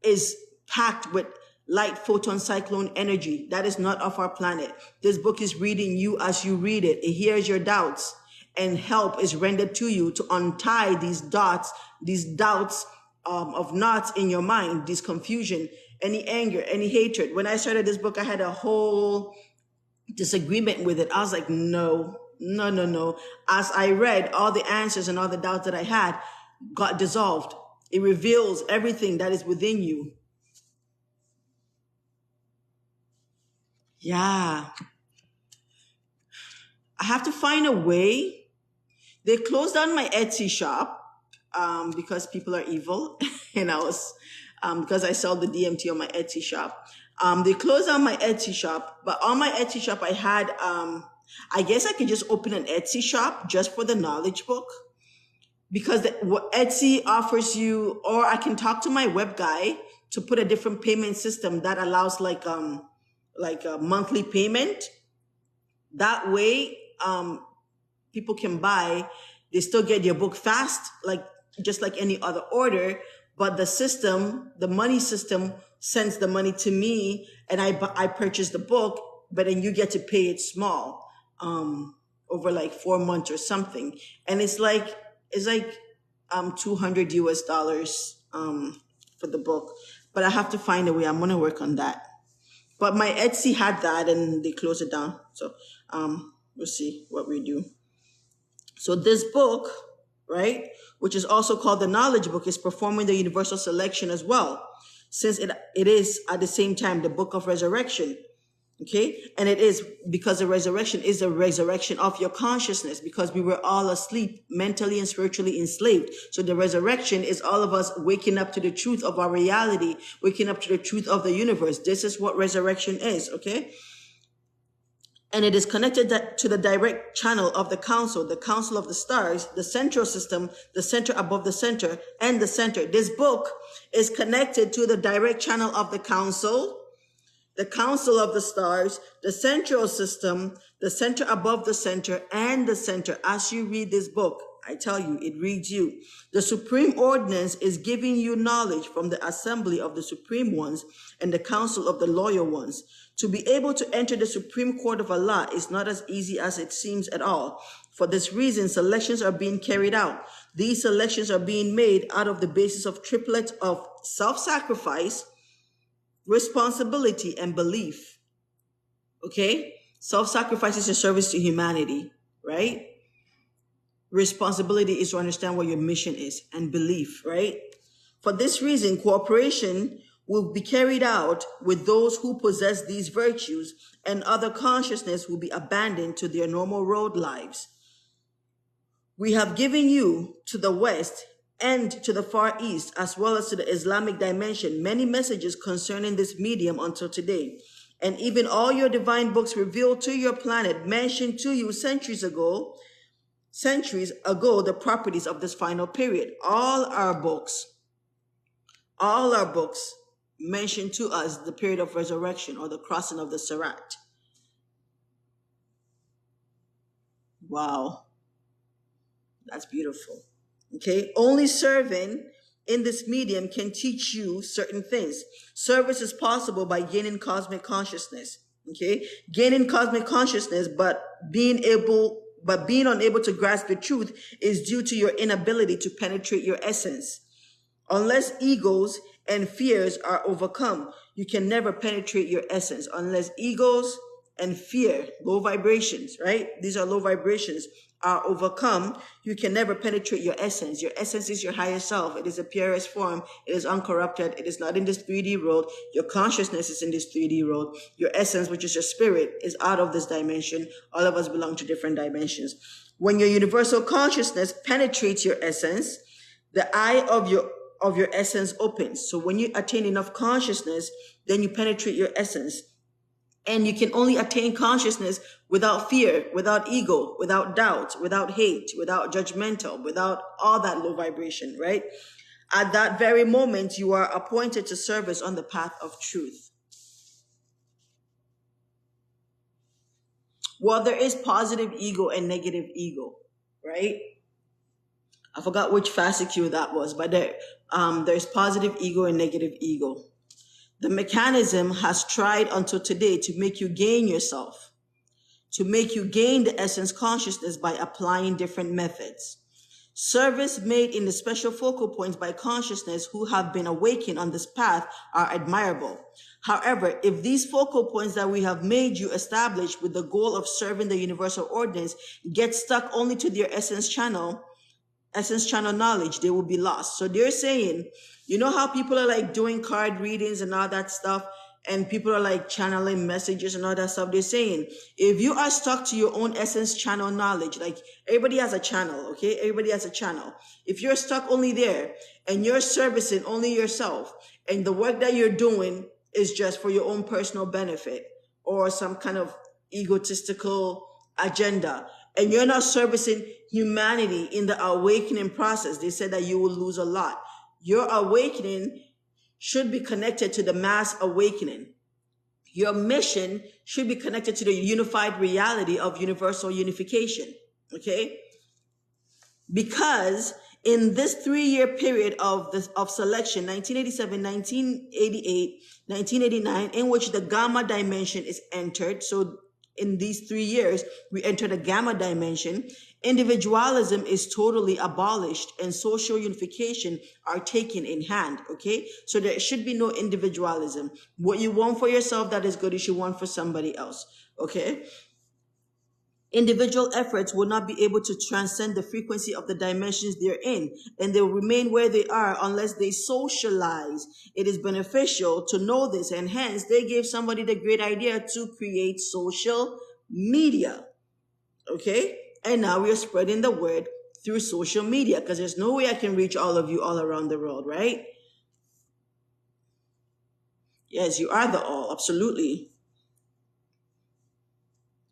is packed with light, photon, cyclone energy. That is not of our planet. This book is reading you as you read it. It hears your doubts, and help is rendered to you to untie these doubts of knots in your mind, this confusion, any anger, any hatred. When I started this book, I had a whole disagreement with it. I was like, no. As I read, all the answers and all the doubts that I had got dissolved. It reveals everything that is within you. Yeah. I have to find a way. They closed down my Etsy shop because people are evil. And I was, because I sell the DMT on my Etsy shop. They closed down my Etsy shop, but on my Etsy shop, I had, I guess I could just open an Etsy shop just for the knowledge book. because what Etsy offers you, or I can talk to my web guy to put a different payment system that allows like a monthly payment. That way, people can buy, they still get your book fast, like just like any other order, but the system, the money system sends the money to me and I purchase the book, but then you get to pay it small, over like 4 months or something. And it's like 200 US dollars, for the book, but I have to find a way. I'm going to work on that. But my Etsy had that and they closed it down. So, we'll see what we do. So this book, right, which is also called the Knowledge Book, is performing the universal selection as well, since it is at the same time the book of resurrection. Okay. And it is because the resurrection is the resurrection of your consciousness, because we were all asleep, mentally and spiritually enslaved. So the resurrection is all of us waking up to the truth of our reality, waking up to the truth of the universe. This is what resurrection is. Okay. And it is connected to the direct channel of the council of the stars, the central system, the center above the center, and the center. This book is connected to the direct channel of the council of the stars, the central system, the center above the center, and the center. As you read this book, I tell you, it reads you. The supreme ordinance is giving you knowledge from the assembly of the supreme ones and the council of the loyal ones. To be able to enter the supreme court of Allah is not as easy as it seems at all. For this reason, selections are being carried out. These selections are being made out of the basis of triplets of self-sacrifice, responsibility, and belief. Okay? Self-sacrifice is a service to humanity, right? Responsibility is to understand what your mission is, and belief, right? For this reason, cooperation will be carried out with those who possess these virtues, and other consciousness will be abandoned to their normal road lives. We have given you to the West and to the Far East, as well as to the Islamic dimension, many messages concerning this medium until today. And even all your divine books revealed to your planet mentioned to you centuries ago the properties of this final period. All our books mention to us the period of resurrection, or the crossing of the Sirat. Wow. That's beautiful. Okay. Only serving in this medium can teach you certain things. Service is possible by gaining cosmic consciousness. Okay. Gaining cosmic consciousness, but being unable to grasp the truth is due to your inability to penetrate your essence. Unless egos and fears are overcome, you can never penetrate your essence. Unless egos and fear, low vibrations, right? These are low vibrations, are overcome, you can never penetrate your essence. Your essence is your higher self. It is the purest form. It is uncorrupted. It is not in this 3D world. Your consciousness is in this 3D world. Your essence, which is your spirit, is out of this dimension. All of us belong to different dimensions. When your universal consciousness penetrates your essence, the eye of your essence opens. So when you attain enough consciousness, then you penetrate your essence. And you can only attain consciousness without fear, without ego, without doubt, without hate, without judgmental, without all that low vibration, right? At that very moment, you are appointed to service on the path of truth. Well, there is positive ego and negative ego, right? I forgot which fascicule that was, but there's positive ego and negative ego. The mechanism has tried until today to make you gain yourself, to make you gain the essence consciousness by applying different methods. Service made in the special focal points by consciousness who have been awakened on this path are admirable. However, if these focal points that we have made you establish with the goal of serving the universal ordinance get stuck only to their essence channel knowledge, they will be lost. So they're saying, you know how people are like doing card readings and all that stuff, and people are like channeling messages and all that stuff. They're saying, if you are stuck to your own essence channel knowledge, like everybody has a channel, okay? Everybody has a channel. If you're stuck only there and you're servicing only yourself, and the work that you're doing is just for your own personal benefit or some kind of egotistical agenda, and you're not servicing humanity in the awakening process, they said that you will lose a lot. Your awakening should be connected to the mass awakening. Your mission should be connected to the unified reality of universal unification. Okay? Because in this 3-year period of selection, 1987, 1988, 1989, in which the gamma dimension is entered, so in these 3 years, we enter the gamma dimension, individualism is totally abolished and social unification are taken in hand, okay? So there should be no individualism. What you want for yourself that is good, you should want for somebody else, okay? Individual efforts will not be able to transcend the frequency of the dimensions they're in, and they'll remain where they are unless they socialize. It is beneficial to know this, and hence they gave somebody the great idea to create social media. Okay? And now we are spreading the word through social media because there's no way I can reach all of you all around the world, right? Yes, you are the all, absolutely.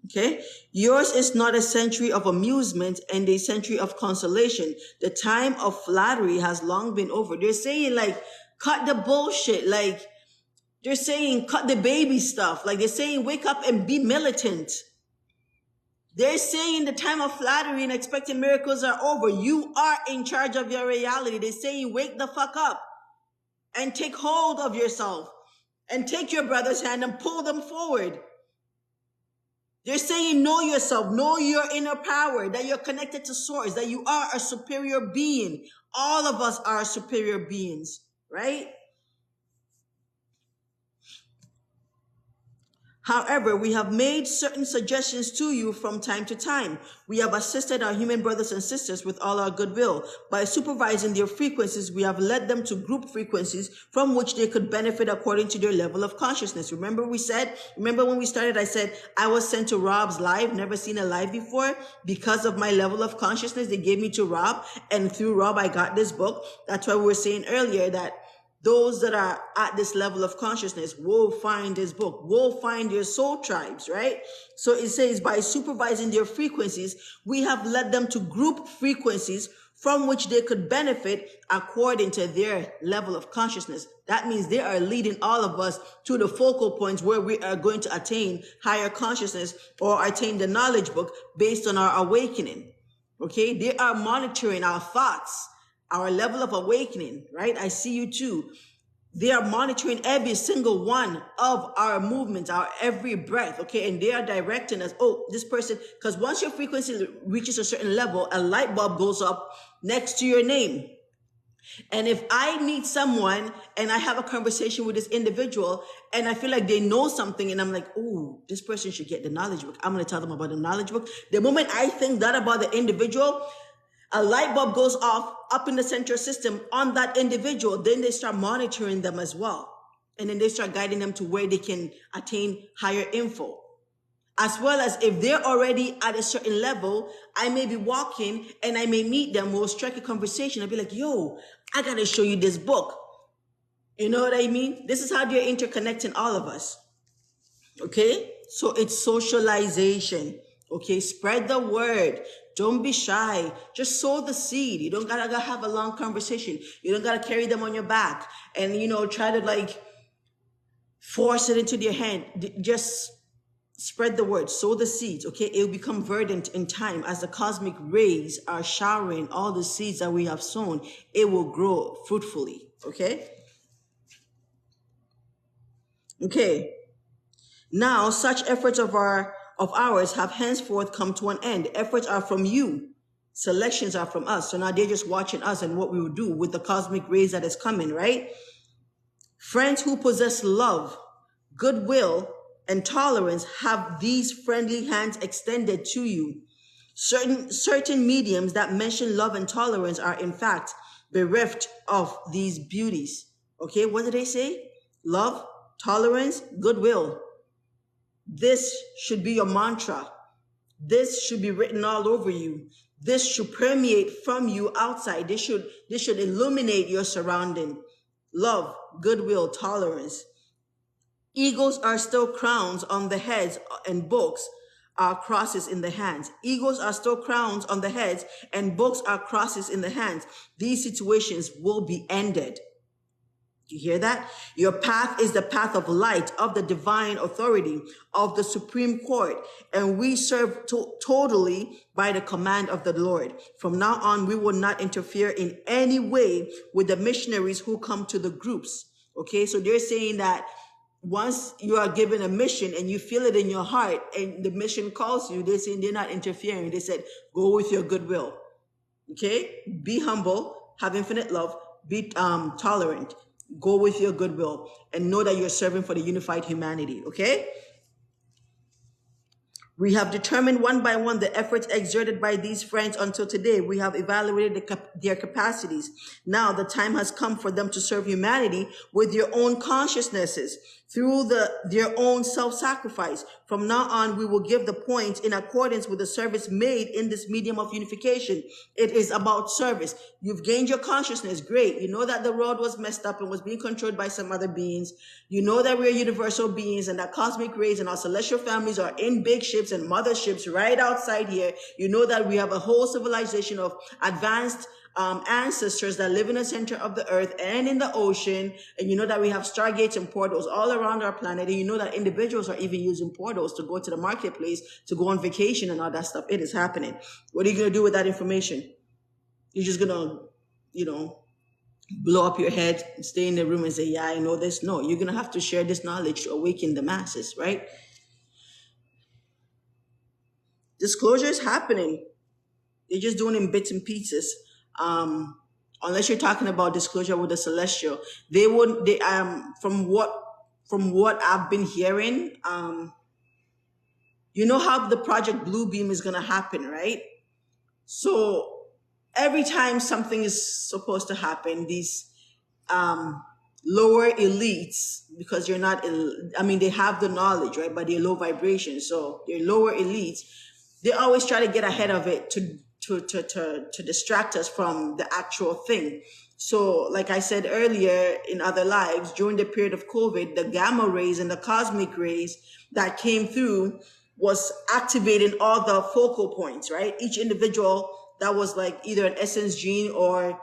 Okay, yours is not a century of amusement and a century of consolation. The time of flattery has long been over. They're saying like, cut the bullshit. Like they're saying, cut the baby stuff. Like they're saying, wake up and be militant. They're saying the time of flattery and expecting miracles are over. You are in charge of your reality. They're saying, wake the fuck up and take hold of yourself and take your brother's hand and pull them forward. They're saying, know yourself, know your inner power, that you're connected to source, that you are a superior being. All of us are superior beings, right? However, we have made certain suggestions to you from time to time. We have assisted our human brothers and sisters with all our goodwill. By supervising their frequencies, we have led them to group frequencies from which they could benefit according to their level of consciousness. Remember when we started, I said, I was sent to Rob's live, never seen a live before. Because of my level of consciousness, they gave me to Rob. And through Rob, I got this book. That's why we were saying earlier that those that are at this level of consciousness will find this book, will find their soul tribes, right? So it says, by supervising their frequencies, we have led them to group frequencies from which they could benefit according to their level of consciousness. That means they are leading all of us to the focal points where we are going to attain higher consciousness or attain the knowledge book based on our awakening. Okay? They are monitoring our thoughts, our level of awakening, right? I see you too. They are monitoring every single one of our movements, our every breath, okay? And they are directing us, oh, this person, because once your frequency reaches a certain level, a light bulb goes up next to your name. And if I meet someone and I have a conversation with this individual and I feel like they know something and I'm like, oh, this person should get the knowledge book. I'm going to tell them about the knowledge book. The moment I think that about the individual, a light bulb goes off up in the central system on that individual. Then they start monitoring them as well. And then they start guiding them to where they can attain higher info. As well as if they're already at a certain level, I may be walking and I may meet them. We'll strike a conversation. I'll be like, yo, I got to show you this book. You know what I mean? This is how they're interconnecting all of us. Okay? So it's socialization. Okay? Spread the word. Don't be shy. Just sow the seed. You don't gotta have a long conversation. You don't gotta carry them on your back and, try to like force it into their hand. Just spread the word. Sow the seeds. Okay. It will become verdant in time as the cosmic rays are showering all the seeds that we have sown. It will grow fruitfully. Okay. Okay. Now, such efforts of ours have henceforth come to an end. Efforts are from you. Selections are from us. So now they're just watching us and what we will do with the cosmic rays that is coming, right? Friends who possess love, goodwill, and tolerance have these friendly hands extended to you. Certain mediums that mention love and tolerance are in fact bereft of these beauties. Okay, what did they say? Love, tolerance, goodwill. This should be your mantra. This should be written all over you. This should permeate from you outside. This should illuminate your surrounding. Love, goodwill, tolerance. Eagles are still crowns on the heads and books are crosses in the hands. Eagles are still crowns on the heads, and books are crosses in the hands. These situations will be ended. You hear that? Your path is the path of light, of the divine authority, of the Supreme Court, and we serve totally by the command of the Lord. From now on, we will not interfere in any way with the missionaries who come to the groups. Okay, so they're saying that once you are given a mission and you feel it in your heart and the mission calls you, they're saying they're not interfering. They said, go with your goodwill. Okay, be humble, have infinite love, be tolerant, go with your goodwill, and know that you're serving for the unified humanity. Okay, we have determined one by one the efforts exerted by these friends until today. We have evaluated their capacities. Now the time has come for them to serve humanity with their own consciousnesses through their own self-sacrifice. From now on, we will give the points in accordance with the service made in this medium of unification. It is about service. You've gained your consciousness. Great. You know that the world was messed up and was being controlled by some other beings. You know that we're universal beings and that cosmic rays and our celestial families are in big ships and motherships right outside here. You know that we have a whole civilization of advanced ancestors that live in the center of the earth and in the ocean. And you know that we have stargates and portals all around our planet. And you know that individuals are even using portals to go to the marketplace, to go on vacation and all that stuff. It is happening. What are you going to do with that information? You're just going to, blow up your head, stay in the room and say, yeah, I know this. No, you're going to have to share this knowledge to awaken the masses, right? Disclosure is happening. They're just doing it in bits and pieces. Unless you're talking about disclosure with the celestial, they wouldn't. From what I've been hearing, you know how the Project Blue Beam is gonna happen, right? So every time something is supposed to happen, these lower elites, because you're not, they have the knowledge, right? But they're low vibration, so they're lower elites. They always try to get ahead of it to distract us from the actual thing. So like I said earlier in other lives, during the period of COVID, the gamma rays and the cosmic rays that came through was activating all the focal points, right? Each individual that was like either an essence gene or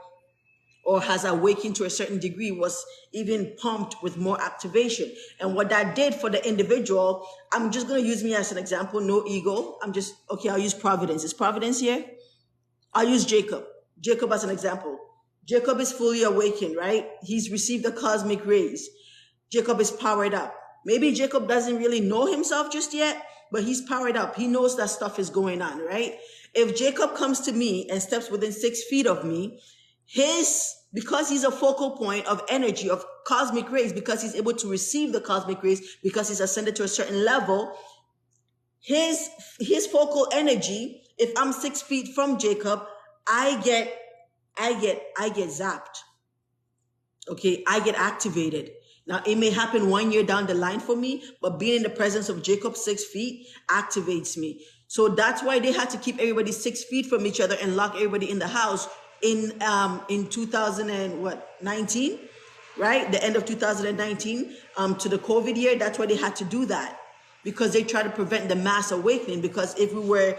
has awakened to a certain degree was even pumped with more activation. And what that did for the individual, I'm just going to use me as an example, no ego. I'll use Providence. Is Providence here? I'll use Jacob. Jacob as an example. Jacob is fully awakened, right? He's received the cosmic rays. Jacob is powered up. Maybe Jacob doesn't really know himself just yet, but he's powered up. He knows that stuff is going on, right? If Jacob comes to me and steps within 6 feet of me, because he's a focal point of energy, of cosmic rays, because he's able to receive the cosmic rays, because he's ascended to a certain level, his focal energy, if I'm 6 feet from Jacob, I get zapped. Okay, I get activated. Now, it may happen 1 year down the line for me, but being in the presence of Jacob 6 feet activates me. So that's why they had to keep everybody 6 feet from each other and lock everybody in the house in 2019, right? The end of 2019 to the COVID year. That's why they had to do that, because they try to prevent the mass awakening. Because if we were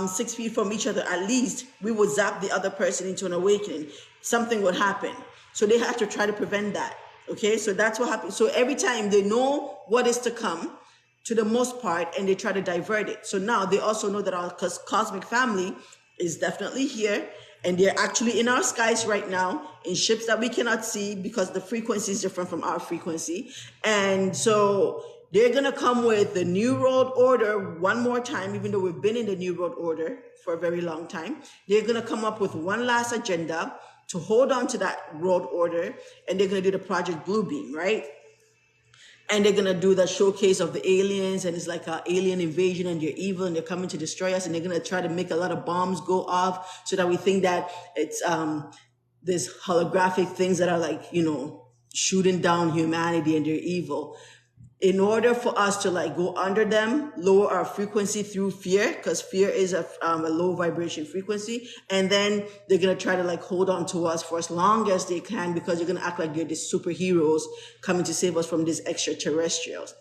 6 feet from each other, at least we would zap the other person into an awakening. Something would happen. So they had to try to prevent that. Okay, so that's what happened. So every time they know what is to come, to the most part, and they try to divert it. So now they also know that our cosmic family is definitely here, and they're actually in our skies right now in ships that we cannot see because the frequency is different from our frequency. And so they're going to come with the New World Order one more time, even though we've been in the New World Order for a very long time. They're going to come up with one last agenda to hold on to that world order, and they're going to do the Project Blue Beam, right? And they're going to do the showcase of the aliens, and it's like an alien invasion, and they're evil, and they're coming to destroy us, and they're going to try to make a lot of bombs go off so that we think that it's this holographic things that are like, shooting down humanity, and they're evil. In order for us to go under them, lower our frequency through fear, because fear is a low vibration frequency, and then they're going to try to hold on to us for as long as they can, because they're going to act like they're these superheroes coming to save us from these extraterrestrials.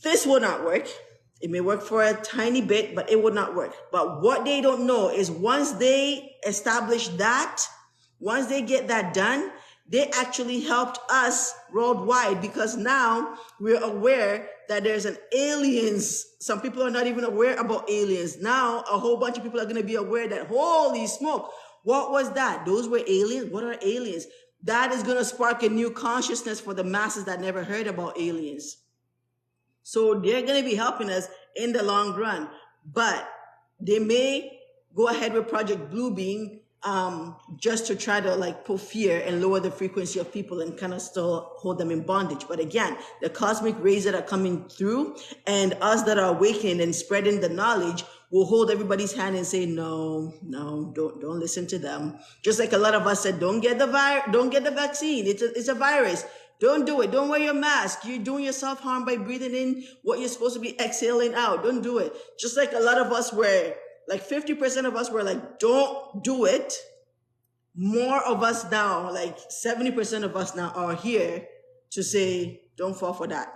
This will not work. It may work for a tiny bit, but it would not work. But what they don't know is once they establish that, once they get that done, they actually helped us worldwide, because now we're aware that there's an aliens. Some people are not even aware about aliens. Now a whole bunch of people are going to be aware that, holy smoke, what was that? Those were aliens. What are aliens? That is going to spark a new consciousness for the masses that never heard about aliens. So they're going to be helping us in the long run, but they may go ahead with Project Bluebeam just to try to like put fear and lower the frequency of people and kind of still hold them in bondage. But again, the cosmic rays that are coming through and us that are awakening and spreading the knowledge will hold everybody's hand and say, no, don't listen to them. Just like a lot of us said, don't get the vaccine. It's a virus. Don't do it. Don't wear your mask. You're doing yourself harm by breathing in what you're supposed to be exhaling out. Don't do it. Just like a lot of us were, like 50% of us were like, don't do it. More of us now, like 70% of us now are here to say, don't fall for that.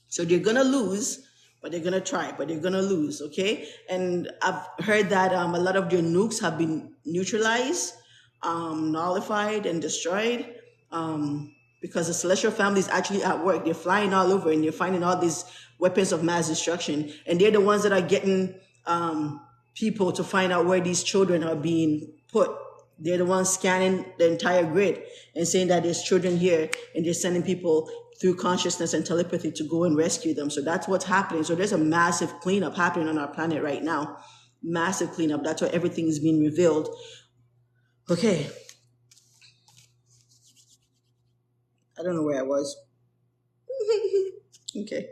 So they're going to lose, but they're going to try, but they're going to lose, okay? And I've heard that a lot of their nukes have been neutralized, nullified, and destroyed. Because the celestial family is actually at work. They're flying all over and they're finding all these weapons of mass destruction. And they're the ones that are getting people to find out where these children are being put. They're the ones scanning the entire grid and saying that there's children here, and they're sending people through consciousness and telepathy to go and rescue them. So that's what's happening. So there's a massive cleanup happening on our planet right now. Massive cleanup. That's why everything is being revealed. Okay. I don't know where I was. Okay.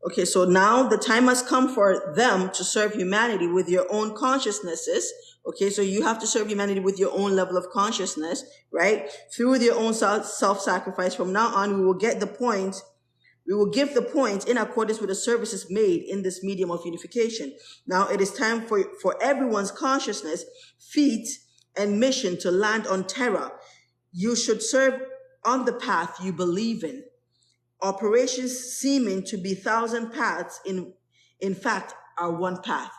Okay, so now the time has come for them to serve humanity with your own consciousnesses. Okay, so you have to serve humanity with your own level of consciousness, right? Through their own self-sacrifice. From now on, we will get the point. We will give the points in accordance with the services made in this medium of unification. Now it is time for everyone's consciousness, feet, and mission to land on Terra. You should serve on the path you believe in. Operations seeming to be 1,000 paths, in fact, are one path.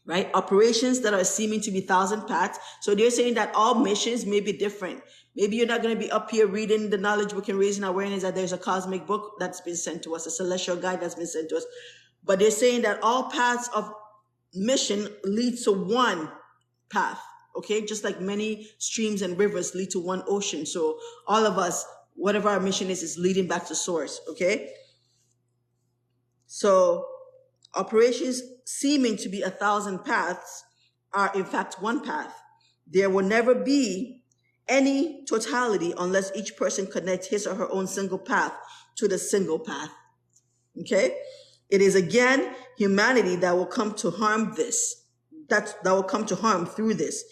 Right? Operations that are seeming to be 1,000 paths. So they're saying that all missions may be different. Maybe you're not going to be up here reading the knowledge book and raising awareness that there's a cosmic book that's been sent to us, a celestial guide that's been sent to us. But they're saying that all paths of mission lead to one path. Okay? Just like many streams and rivers lead to one ocean. So all of us, whatever our mission is leading back to source. Okay? So operations seeming to be 1,000 paths are in fact one path. There will never be any totality unless each person connects his or her own single path to the single path. Okay? It is again humanity that will come to harm this. That will come to harm through this.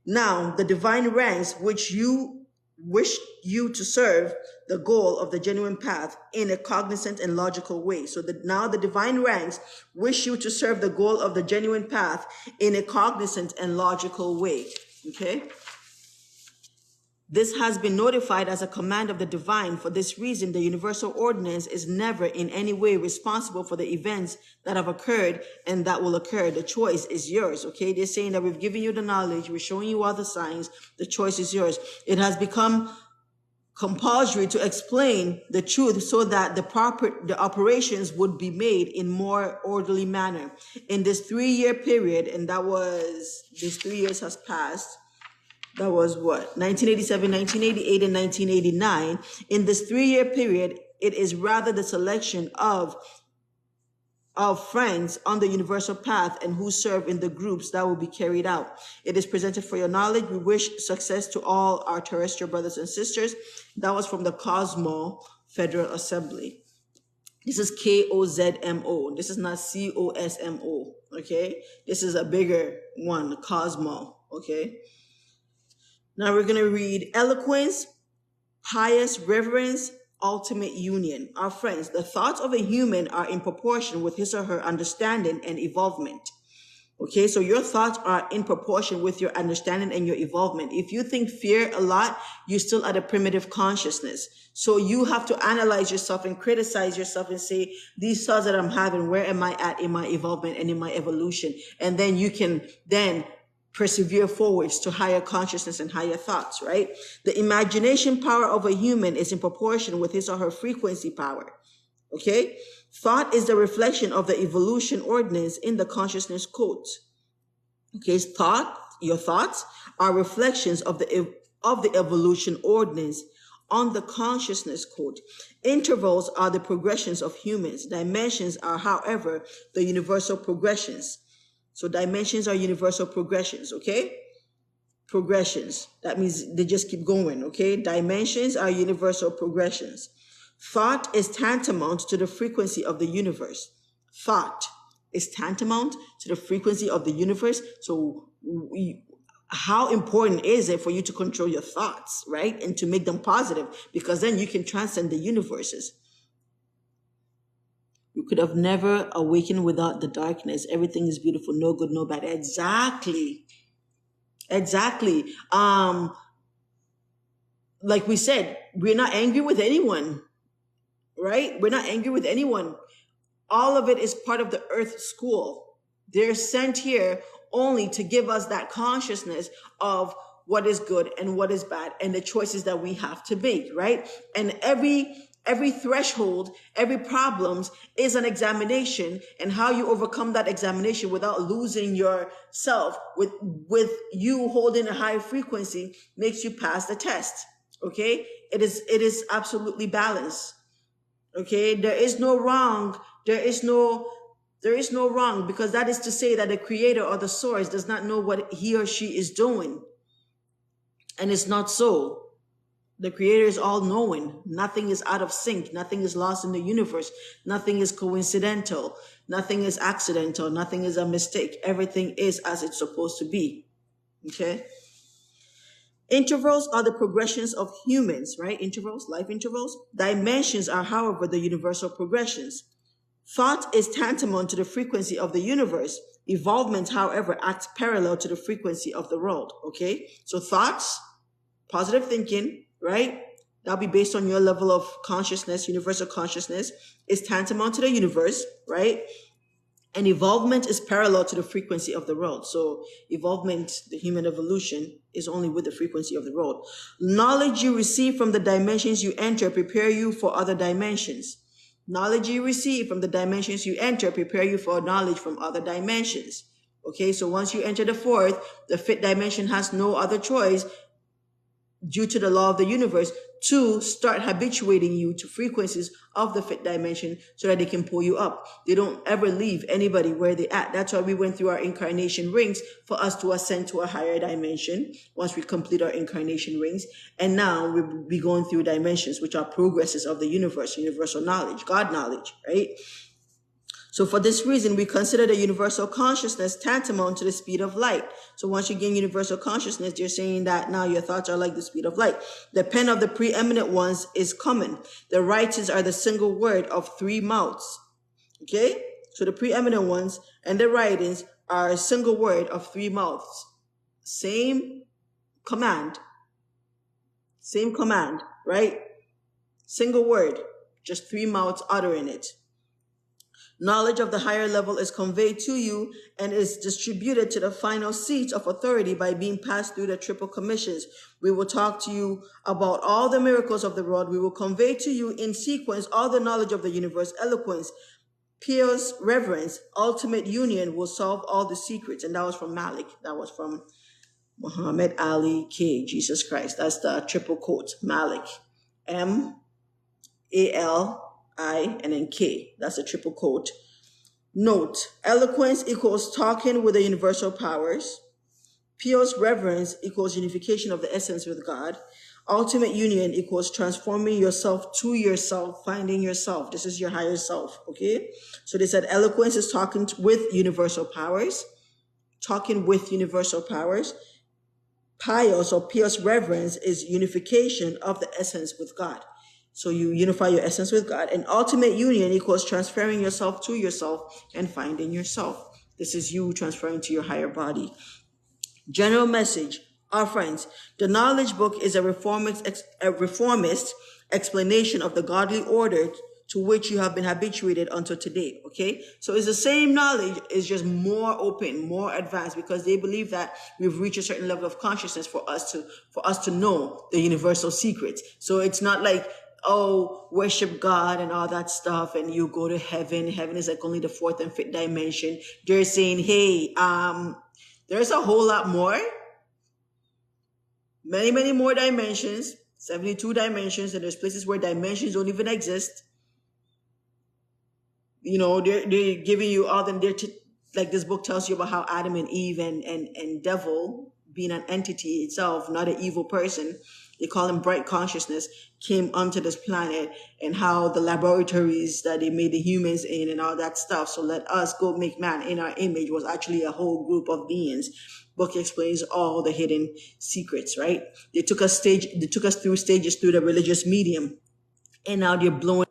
Now, the divine ranks which you wish you to serve the goal of the genuine path in a cognizant and logical way. So now the divine ranks wish you to serve the goal of the genuine path in a cognizant and logical way. Okay? This has been notified as a command of the divine. For this reason, the universal ordinance is never in any way responsible for the events that have occurred and that will occur. The choice is yours, okay? They're saying that we've given you the knowledge, we're showing you all the signs, the choice is yours. It has become compulsory to explain the truth so that the operations would be made in more orderly manner. In this 3-year period, and these 3 years has passed, that was what? 1987, 1988, and 1989. In this 3-year period, it is rather the selection of friends on the universal path and who serve in the groups that will be carried out. It is presented for your knowledge. We wish success to all our terrestrial brothers and sisters. That was from the Cosmo Federal Assembly. This is KOZMO. This is not COSMO, okay? This is a bigger one, Cosmo, okay? Now we're going to read eloquence, pious reverence, ultimate union. Our friends, the thoughts of a human are in proportion with his or her understanding and evolvement. Okay, so your thoughts are in proportion with your understanding and your evolvement. If you think fear a lot, you're still at a primitive consciousness. So you have to analyze yourself and criticize yourself and say, these thoughts that I'm having, where am I at in my evolvement and in my evolution? And then you can then persevere forwards to higher consciousness and higher thoughts, right? The imagination power of a human is in proportion with his or her frequency power. Okay? Thought is the reflection of the evolution ordinance in the consciousness code. Okay, your thoughts are reflections of the evolution ordinance on the consciousness code. Intervals are the progressions of humans. Dimensions are, however, the universal progressions. So dimensions are universal progressions, okay? Progressions. That means they just keep going, okay? Dimensions are universal progressions. Thought is tantamount to the frequency of the universe. Thought is tantamount to the frequency of the universe. So how important is it for you to control your thoughts, right? And to make them positive, because then you can transcend the universes. You could have never awakened without the darkness. Everything is beautiful, no good, no bad. Exactly. Like we said, we're not angry with anyone. Right? We're not angry with anyone. All of it is part of the earth school. They're sent here only to give us that consciousness of what is good and what is bad and the choices that we have to make, right? And every threshold, every problems is an examination, and how you overcome that examination without losing yourself with you holding a high frequency makes you pass the test. Okay? It is absolutely balanced. Okay, there is no wrong. There is no wrong, because that is to say that the creator or the source does not know what he or she is doing. And it's not so. The creator is all knowing. Nothing is out of sync. Nothing is lost in the universe. Nothing is coincidental. Nothing is accidental. Nothing is a mistake. Everything is as it's supposed to be. Okay. Intervals are the progressions of humans, right? Intervals, life intervals. Dimensions are, however, the universal progressions. Thought is tantamount to the frequency of the universe. Evolvement, however, acts parallel to the frequency of the world, okay? So thoughts, positive thinking, right? That'll be based on your level of consciousness, universal consciousness, is tantamount to the universe, right? And evolvement is parallel to the frequency of the world. So evolvement, the human evolution, is only with the frequency of the world. Knowledge you receive from the dimensions you enter prepare you for other dimensions. Knowledge you receive from the dimensions you enter prepare you for knowledge from other dimensions. Okay, so once you enter the fourth, the fifth dimension has no other choice, due to the law of the universe, to start habituating you to frequencies of the fifth dimension so that they can pull you up. They don't ever leave anybody where they're at. That's why we went through our incarnation rings, for us to ascend to a higher dimension once we complete our incarnation rings. And now we'll be going through dimensions, which are progresses of the universe, universal knowledge, God knowledge, right? So for this reason, we consider the universal consciousness tantamount to the speed of light. So once you gain universal consciousness, you're saying that now your thoughts are like the speed of light. The pen of the preeminent ones is common. The writings are the single word of three mouths. Okay? So the preeminent ones and the writings are a single word of three mouths. Same command, right? Single word, just three mouths uttering it. Knowledge of the higher level is conveyed to you and is distributed to the final seats of authority by being passed through the triple commissions. We will talk to you about all the miracles of the world. We will convey to you in sequence all the knowledge of the universe, eloquence, pious reverence, ultimate union will solve all the secrets. And that was from Malik. That was from Muhammad Ali K, Jesus Christ. That's the triple quote, Malik. M-A-L-I and then K. That's a triple quote. Note, eloquence equals talking with the universal powers. Pious reverence equals unification of the essence with God. Ultimate union equals transforming yourself to yourself, finding yourself. This is your higher self, okay? So they said eloquence is talking with universal powers. Talking with universal powers. Pious or pious reverence is unification of the essence with God. So you unify your essence with God. And ultimate union equals transferring yourself to yourself and finding yourself. This is you transferring to your higher body. General message, our friends, the knowledge book is a reformist explanation of the godly order to which you have been habituated until today. Okay, so it's the same knowledge, it's just more open, more advanced, because they believe that we've reached a certain level of consciousness for us to know the universal secrets. So it's not like, oh, worship God and all that stuff and you go to heaven. Heaven is like only the fourth and fifth dimension. They're saying, hey, there's a whole lot more, many more dimensions, 72 dimensions, and there's places where dimensions don't even exist. You know, they're giving you all them, like this book tells you about how Adam and Eve and devil, being an entity itself, not an evil person, they call him bright consciousness, came onto this planet, and how the laboratories that they made the humans in and all that stuff. So let us go make man in our image was actually a whole group of beings. Book explains all the hidden secrets, right? They took us through stages through the religious medium, and now they're blowing.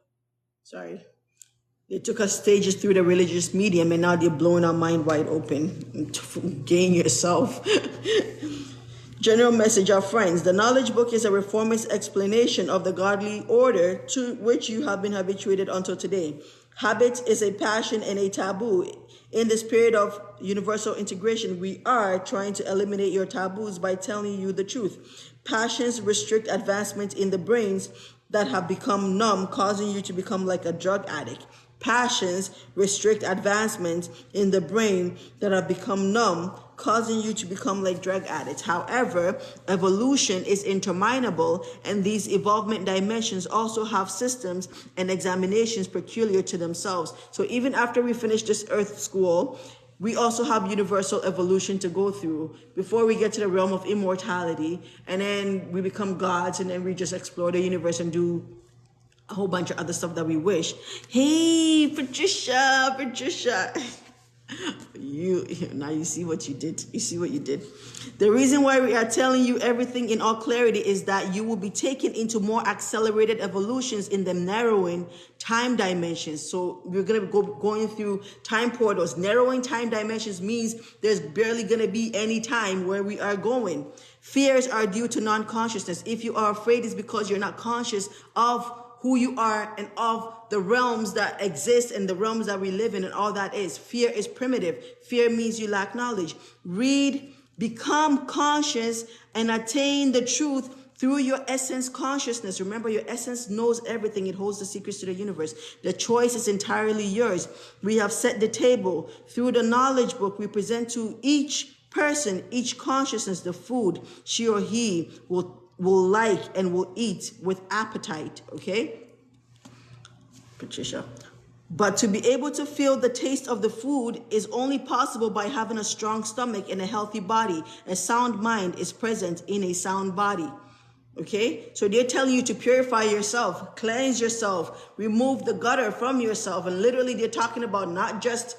They took us stages through the religious medium, and now they're blowing our mind wide open. Gain yourself. General message, our friends. The knowledge book is a reformist explanation of the godly order to which you have been habituated until today. Habit is a passion and a taboo. In this period of universal integration, we are trying to eliminate your taboos by telling you the truth. Passions restrict advancement in the brains that have become numb, causing you to become like a drug addict. Passions restrict advancement in the brain that have become numb, causing you to become like drug addicts. However, evolution is interminable, and these evolvement dimensions also have systems and examinations peculiar to themselves. So even after we finish this earth school, we also have universal evolution to go through before we get to the realm of immortality, and then we become gods, and then we just explore the universe and do a whole bunch of other stuff that we wish. Hey, Patricia. You see what you did. You see what you did. The reason why we are telling you everything in all clarity is that you will be taken into more accelerated evolutions in the narrowing time dimensions. So we're going to be going through time portals. Narrowing time dimensions means there's barely going to be any time where we are going. Fears are due to non-consciousness. If you are afraid, it's because you're not conscious of who you are and of the realms that exist and the realms that we live in and all that is. Fear is primitive. Fear means you lack knowledge. Read, become conscious, and attain the truth through your essence consciousness. Remember, your essence knows everything. It holds the secrets to the universe. The choice is entirely yours. We have set the table. Through the knowledge book, we present to each person, each consciousness, the food she or he will like and will eat with appetite. Okay, Patricia. But to be able to feel the taste of the food is only possible by having a strong stomach and a healthy body. A sound mind is present in a sound body. Okay, so they're telling you to purify yourself, cleanse yourself, remove the gutter from yourself, and literally they're talking about not just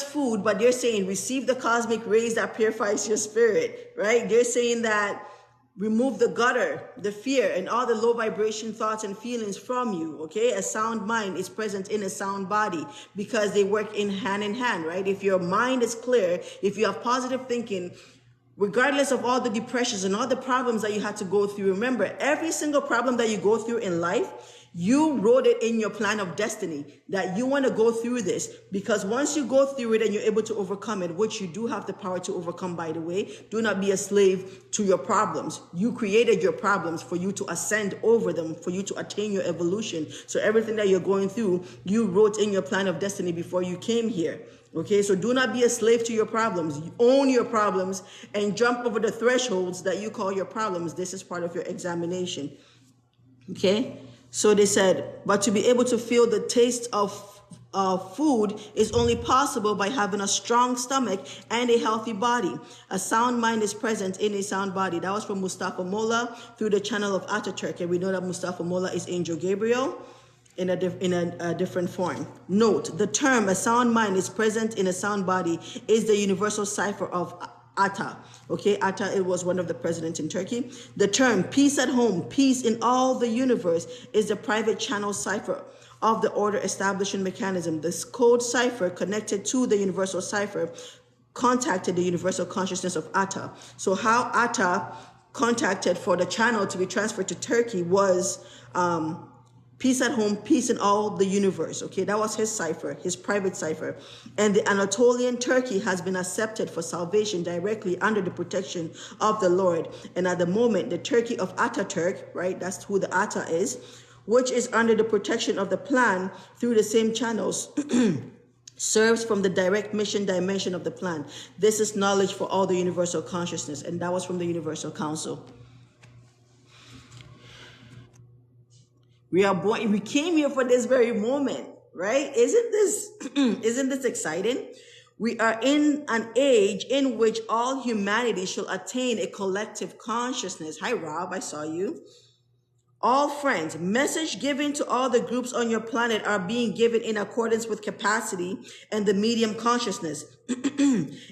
food, but they're saying receive the cosmic rays that purifies your spirit, right? They're saying that remove the gutter, the fear, and all the low vibration thoughts and feelings from you, okay? A sound mind is present in a sound body because they work in hand, right? If your mind is clear, if you have positive thinking, regardless of all the depressions and all the problems that you had to go through, remember, every single problem that you go through in life, you wrote it in your plan of destiny that you want to go through this, because once you go through it and you're able to overcome it, which you do have the power to overcome, by the way, do not be a slave to your problems. You created your problems for you to ascend over them, for you to attain your evolution. So everything that you're going through, you wrote in your plan of destiny before you came here. Okay, so do not be a slave to your problems. You own your problems and jump over the thresholds that you call your problems. This is part of your examination. Okay? So they said, but to be able to feel the taste of food is only possible by having a strong stomach and a healthy body. A sound mind is present in a sound body. That was from Mustafa Mola through the channel of Ataturk. And we know that Mustafa Mola is Angel Gabriel in a different form. Note, the term a sound mind is present in a sound body is the universal cipher of Atta. Okay, Atta, it was one of the presidents in Turkey. The term peace at home, peace in all the universe is the private channel cipher of the order establishing mechanism. This code cipher connected to the universal cipher contacted the universal consciousness of Atta. So how Atta contacted for the channel to be transferred to Turkey was peace at home, peace in all the universe. Okay, that was his cipher, his private cipher. And the Anatolian Turkey has been accepted for salvation directly under the protection of the Lord. And at the moment, the Turkey of Ataturk, right, that's who the Atta is, which is under the protection of the plan through the same channels, serves from the direct mission dimension of the plan. This is knowledge for all the universal consciousness. And that was from the Universal Council. We are born, we came here for this very moment, right? Isn't this exciting? We are in an age in which all humanity shall attain a collective consciousness. Hi, Rob, I saw you. All friends, message given to all the groups on your planet are being given in accordance with capacity and the medium consciousness.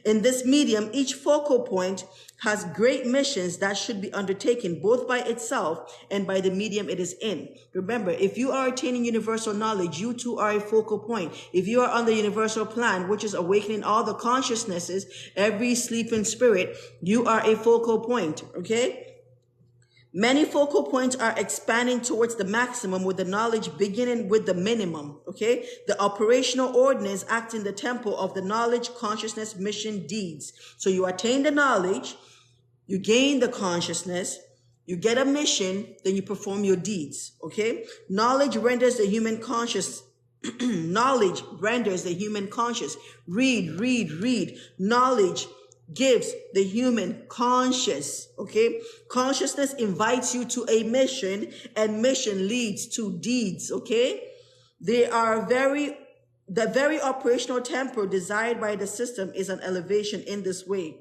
In this medium, each focal point has great missions that should be undertaken both by itself and by the medium it is in. Remember, if you are attaining universal knowledge, you too are a focal point. If you are on the universal plan, which is awakening all the consciousnesses, every sleeping spirit, you are a focal point, okay? Many focal points are expanding towards the maximum with the knowledge beginning with the minimum, okay? The operational ordinance act in the temple of the knowledge, consciousness, mission, deeds. So you attain the knowledge, you gain the consciousness, you get a mission, then you perform your deeds, okay? Knowledge renders the human conscious. Knowledge renders the human conscious. Read. Knowledge gives the human conscious, okay? Consciousness invites you to a mission, and mission leads to deeds, okay? The very operational tempo desired by the system is an elevation in this way.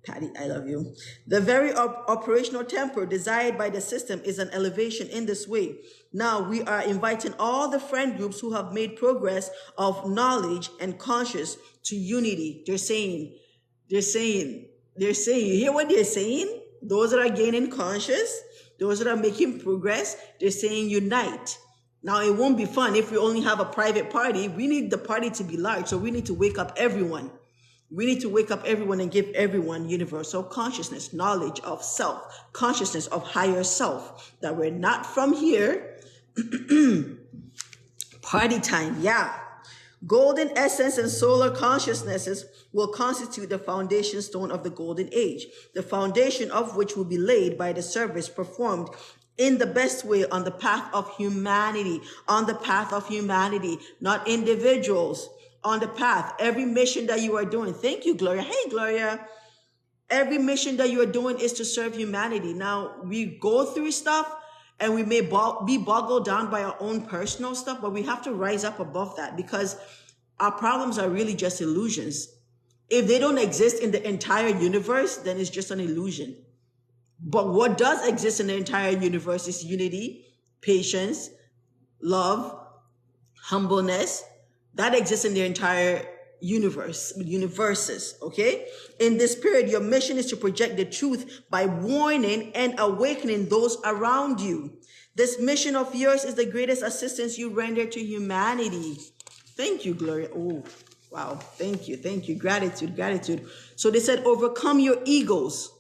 Patty, I love you. The very operational tempo desired by the system is an elevation in this way. Now we are inviting all the friend groups who have made progress of knowledge and conscious to unity. They're saying, you hear what they're saying? Those that are gaining conscious, those that are making progress, they're saying unite. Now it won't be fun if we only have a private party. We need the party to be large, so we need to wake up everyone. We need to wake up everyone and give everyone universal consciousness, knowledge of self, consciousness of higher self, that we're not from here. Party time, yeah. Golden essence and solar consciousnesses will constitute the foundation stone of the golden age, the foundation of which will be laid by the service performed in the best way on the path of humanity, not individuals. On the path, every mission that you are doing. Thank you, Gloria. Hey, Gloria. Every mission that you are doing is to serve humanity. Now, we go through stuff and we may be boggled down by our own personal stuff, but we have to rise up above that because our problems are really just illusions. If they don't exist in the entire universe, then it's just an illusion. But what does exist in the entire universe is unity, patience, love, humbleness. That exists in the entire universes, okay? In this period, your mission is to project the truth by warning and awakening those around you. This mission of yours is the greatest assistance you render to humanity. Thank you, Gloria. Oh, wow. Thank you. Gratitude. So they said, overcome your egos.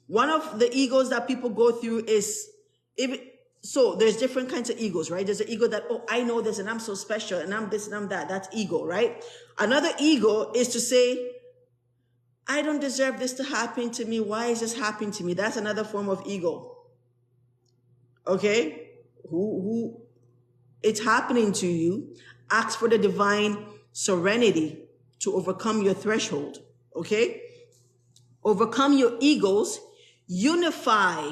One of the egos that people go through is, so there's different kinds of egos, right? There's an ego that, oh, I know this and I'm so special and I'm this and I'm that. That's ego, right? Another ego is to say, I don't deserve this to happen to me. Why is this happening to me? That's another form of ego. Okay? Who it's happening to you. Ask for the divine serenity to overcome your threshold. Okay? Overcome your egos. Unify.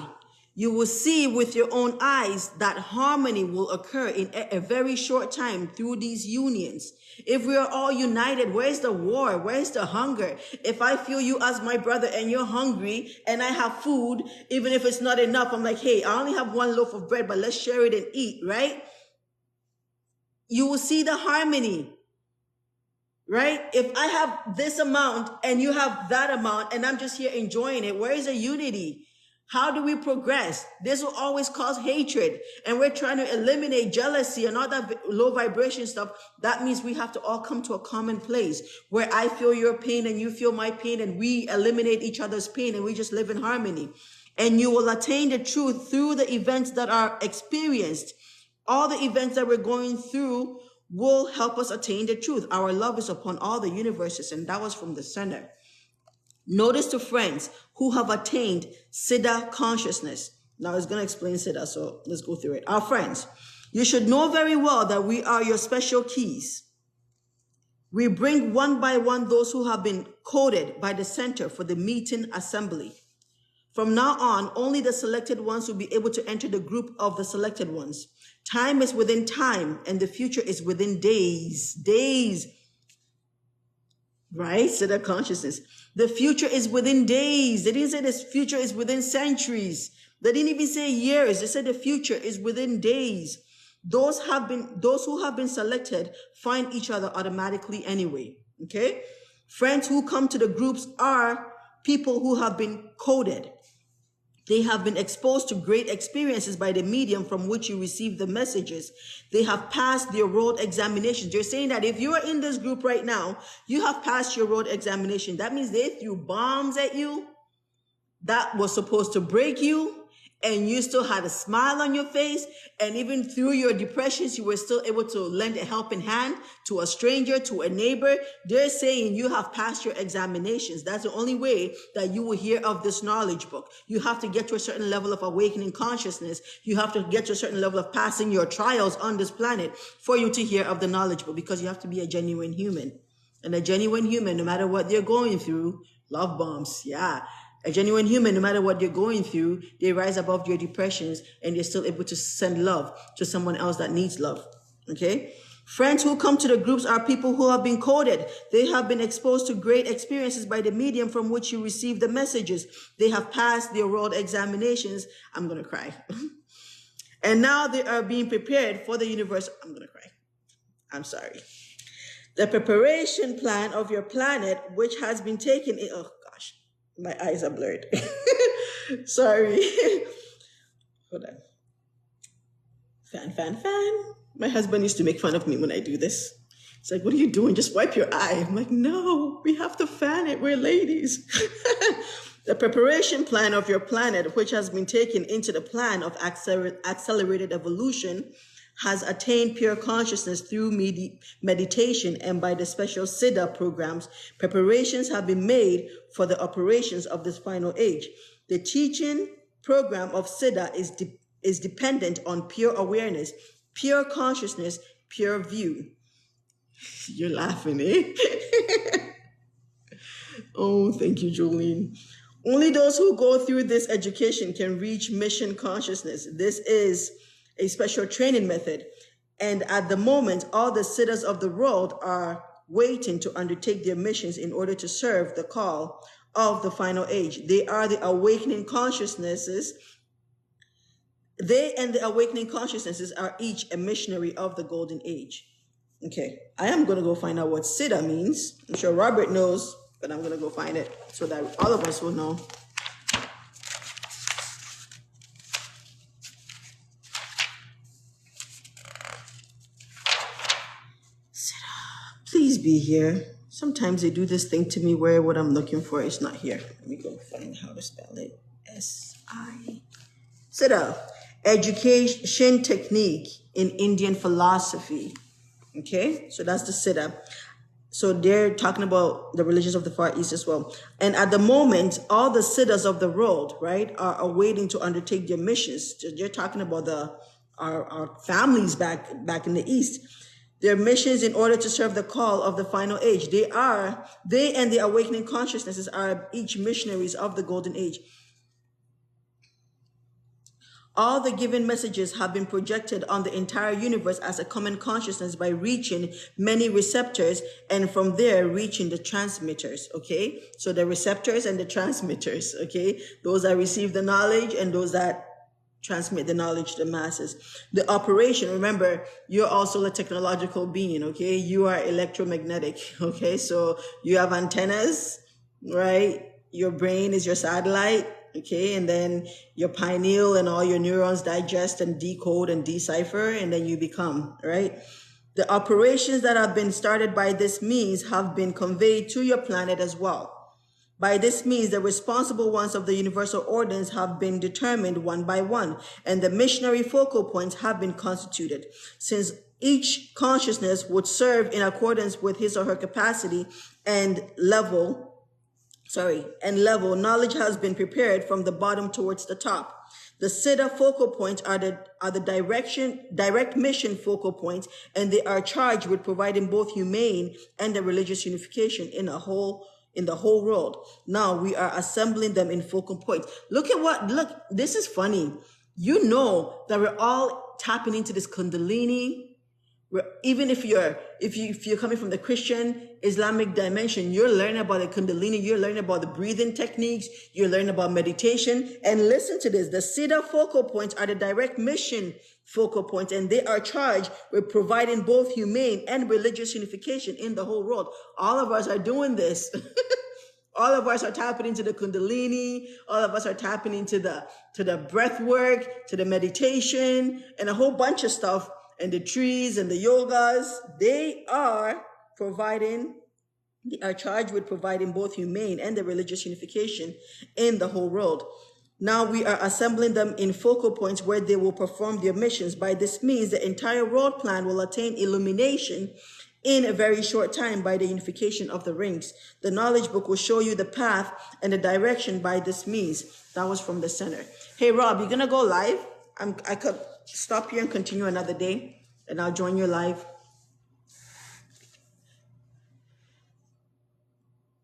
You will see with your own eyes that harmony will occur in a very short time through these unions. If we are all united, where's the war? Where's the hunger? If I feel you as my brother and you're hungry and I have food, even if it's not enough, I'm like, hey, I only have one loaf of bread, but let's share it and eat, right? You will see the harmony, right? If I have this amount and you have that amount and I'm just here enjoying it, where is the unity? How do we progress? This will always cause hatred. And we're trying to eliminate jealousy and all that low vibration stuff. That means we have to all come to a common place where I feel your pain and you feel my pain, and we eliminate each other's pain and we just live in harmony. And you will attain the truth through the events that are experienced. All the events that we're going through will help us attain the truth. Our love is upon all the universes, and that was from the center. Notice to friends who have attained Siddha consciousness. Now it's going to explain Siddha, so let's go through it. Our friends, you should know very well that we are your special keys. We bring one by one those who have been coded by the center for the meeting assembly. From now on, only the selected ones will be able to enter the group of the selected ones. Time is within time, and the future is within days. Days. Right? So that consciousness. The future is within days. They didn't say this future is within centuries. They didn't even say years. They said the future is within days. Those who have been selected find each other automatically anyway. Okay? Friends who come to the groups are people who have been coded. They have been exposed to great experiences by the medium from which you receive the messages. They have passed their road examinations. They're saying that if you are in this group right now, you have passed your road examination. That means they threw bombs at you that was supposed to break you, and you still had a smile on your face, and even through your depressions, you were still able to lend a helping hand to a stranger, to a neighbor. They're saying you have passed your examinations. That's the only way that you will hear of this knowledge book. You have to get to a certain level of awakening consciousness. You have to get to a certain level of passing your trials on this planet for you to hear of the knowledge book, because you have to be a genuine human. And a genuine human, no matter what they're going through, love bombs, yeah. A genuine human, no matter what they're going through, they rise above their depressions and they're still able to send love to someone else that needs love. Okay? Friends who come to the groups are people who have been coded. They have been exposed to great experiences by the medium from which you receive the messages. They have passed their world examinations. I'm going to cry. And now they are being prepared for the universe. I'm going to cry. I'm sorry. The preparation plan of your planet, which has been taken in, oh gosh, my eyes are blurred. Sorry. Hold on. Fan. My husband used to make fun of me when I do this. It's like, what are you doing? Just wipe your eye. I'm like, no, we have to fan it. We're ladies. The preparation plan of your planet, which has been taken into the plan of accelerated evolution, has attained pure consciousness through meditation and by the special Siddha programs. Preparations have been made for the operations of this final age. The teaching program of Siddha is dependent on pure awareness, pure consciousness, pure view. You're laughing, eh? Oh, thank you, Jolene. Only those who go through this education can reach mission consciousness. This is a special training method. And at the moment, all the siddhas of the world are waiting to undertake their missions in order to serve the call of the final age. They are the awakening consciousnesses. They and the awakening consciousnesses are each a missionary of the golden age. Okay, I am going to go find out what siddha means. I'm sure Robert knows, but I'm going to go find it so that all of us will know. Please be here. Sometimes they do this thing to me where what I'm looking for is not here. Let me go find how to spell it. S-I. Siddha, education technique in Indian philosophy. Okay, so that's the Siddha. So they're talking about the religions of the Far East as well. And at the moment, all the siddhas of the world, right, are awaiting to undertake their missions. They're talking about our families back in the East. Their missions in order to serve the call of the final age. They and the awakening consciousnesses are each missionaries of the golden age. All the given messages have been projected on the entire universe as a common consciousness by reaching many receptors, and from there reaching the transmitters, okay? So the receptors and the transmitters, okay? Those that receive the knowledge and those that transmit the knowledge to the masses. The operation, remember, you're also a technological being, okay? You are electromagnetic, okay? So you have antennas, right? Your brain is your satellite. Okay, and then your pineal and all your neurons digest and decode and decipher, and then you become, right? The operations that have been started by this means have been conveyed to your planet as well. By this means, the responsible ones of the universal ordinance have been determined one by one, and the missionary focal points have been constituted. Since each consciousness would serve in accordance with his or her capacity and level, knowledge has been prepared from the bottom towards the top. The Siddha focal points are the direct mission focal points, and they are charged with providing both humane and the religious unification in the whole world. Now we are assembling them in focal points. Look, this is funny. You know that we're all tapping into this Kundalini. Even if you're coming from the Christian Islamic dimension, you're learning about the Kundalini, you're learning about the breathing techniques, you're learning about meditation. And listen to this: the Siddha focal points are the direct mission focal points, and they are charged with providing both humane and religious unification in the whole world. All of us are doing this. All of us are tapping into the Kundalini. All of us are tapping into the breath work, to the meditation, and a whole bunch of stuff. And the trees and the yogas, they are charged with providing both humane and the religious unification in the whole world. Now we are assembling them in focal points where they will perform their missions. By this means, the entire world plan will attain illumination in a very short time by the unification of the rings. The knowledge book will show you the path and the direction by this means. That was from the center. Hey, Rob, you're going to go live? I could stop here and continue another day, and I'll join you live.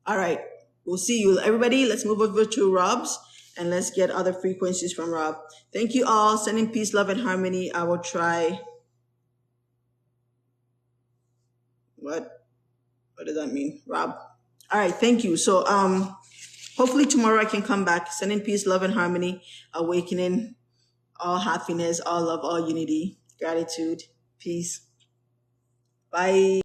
All right. We'll see you. Everybody, let's move over to Rob's, and let's get other frequencies from Rob. Thank you all. Sending peace, love, and harmony. I will try. What does that mean, Rob? All right. Thank you. So, hopefully tomorrow I can come back. Sending peace, love, and harmony. Awakening. All happiness, all love, all unity, gratitude, peace. Bye.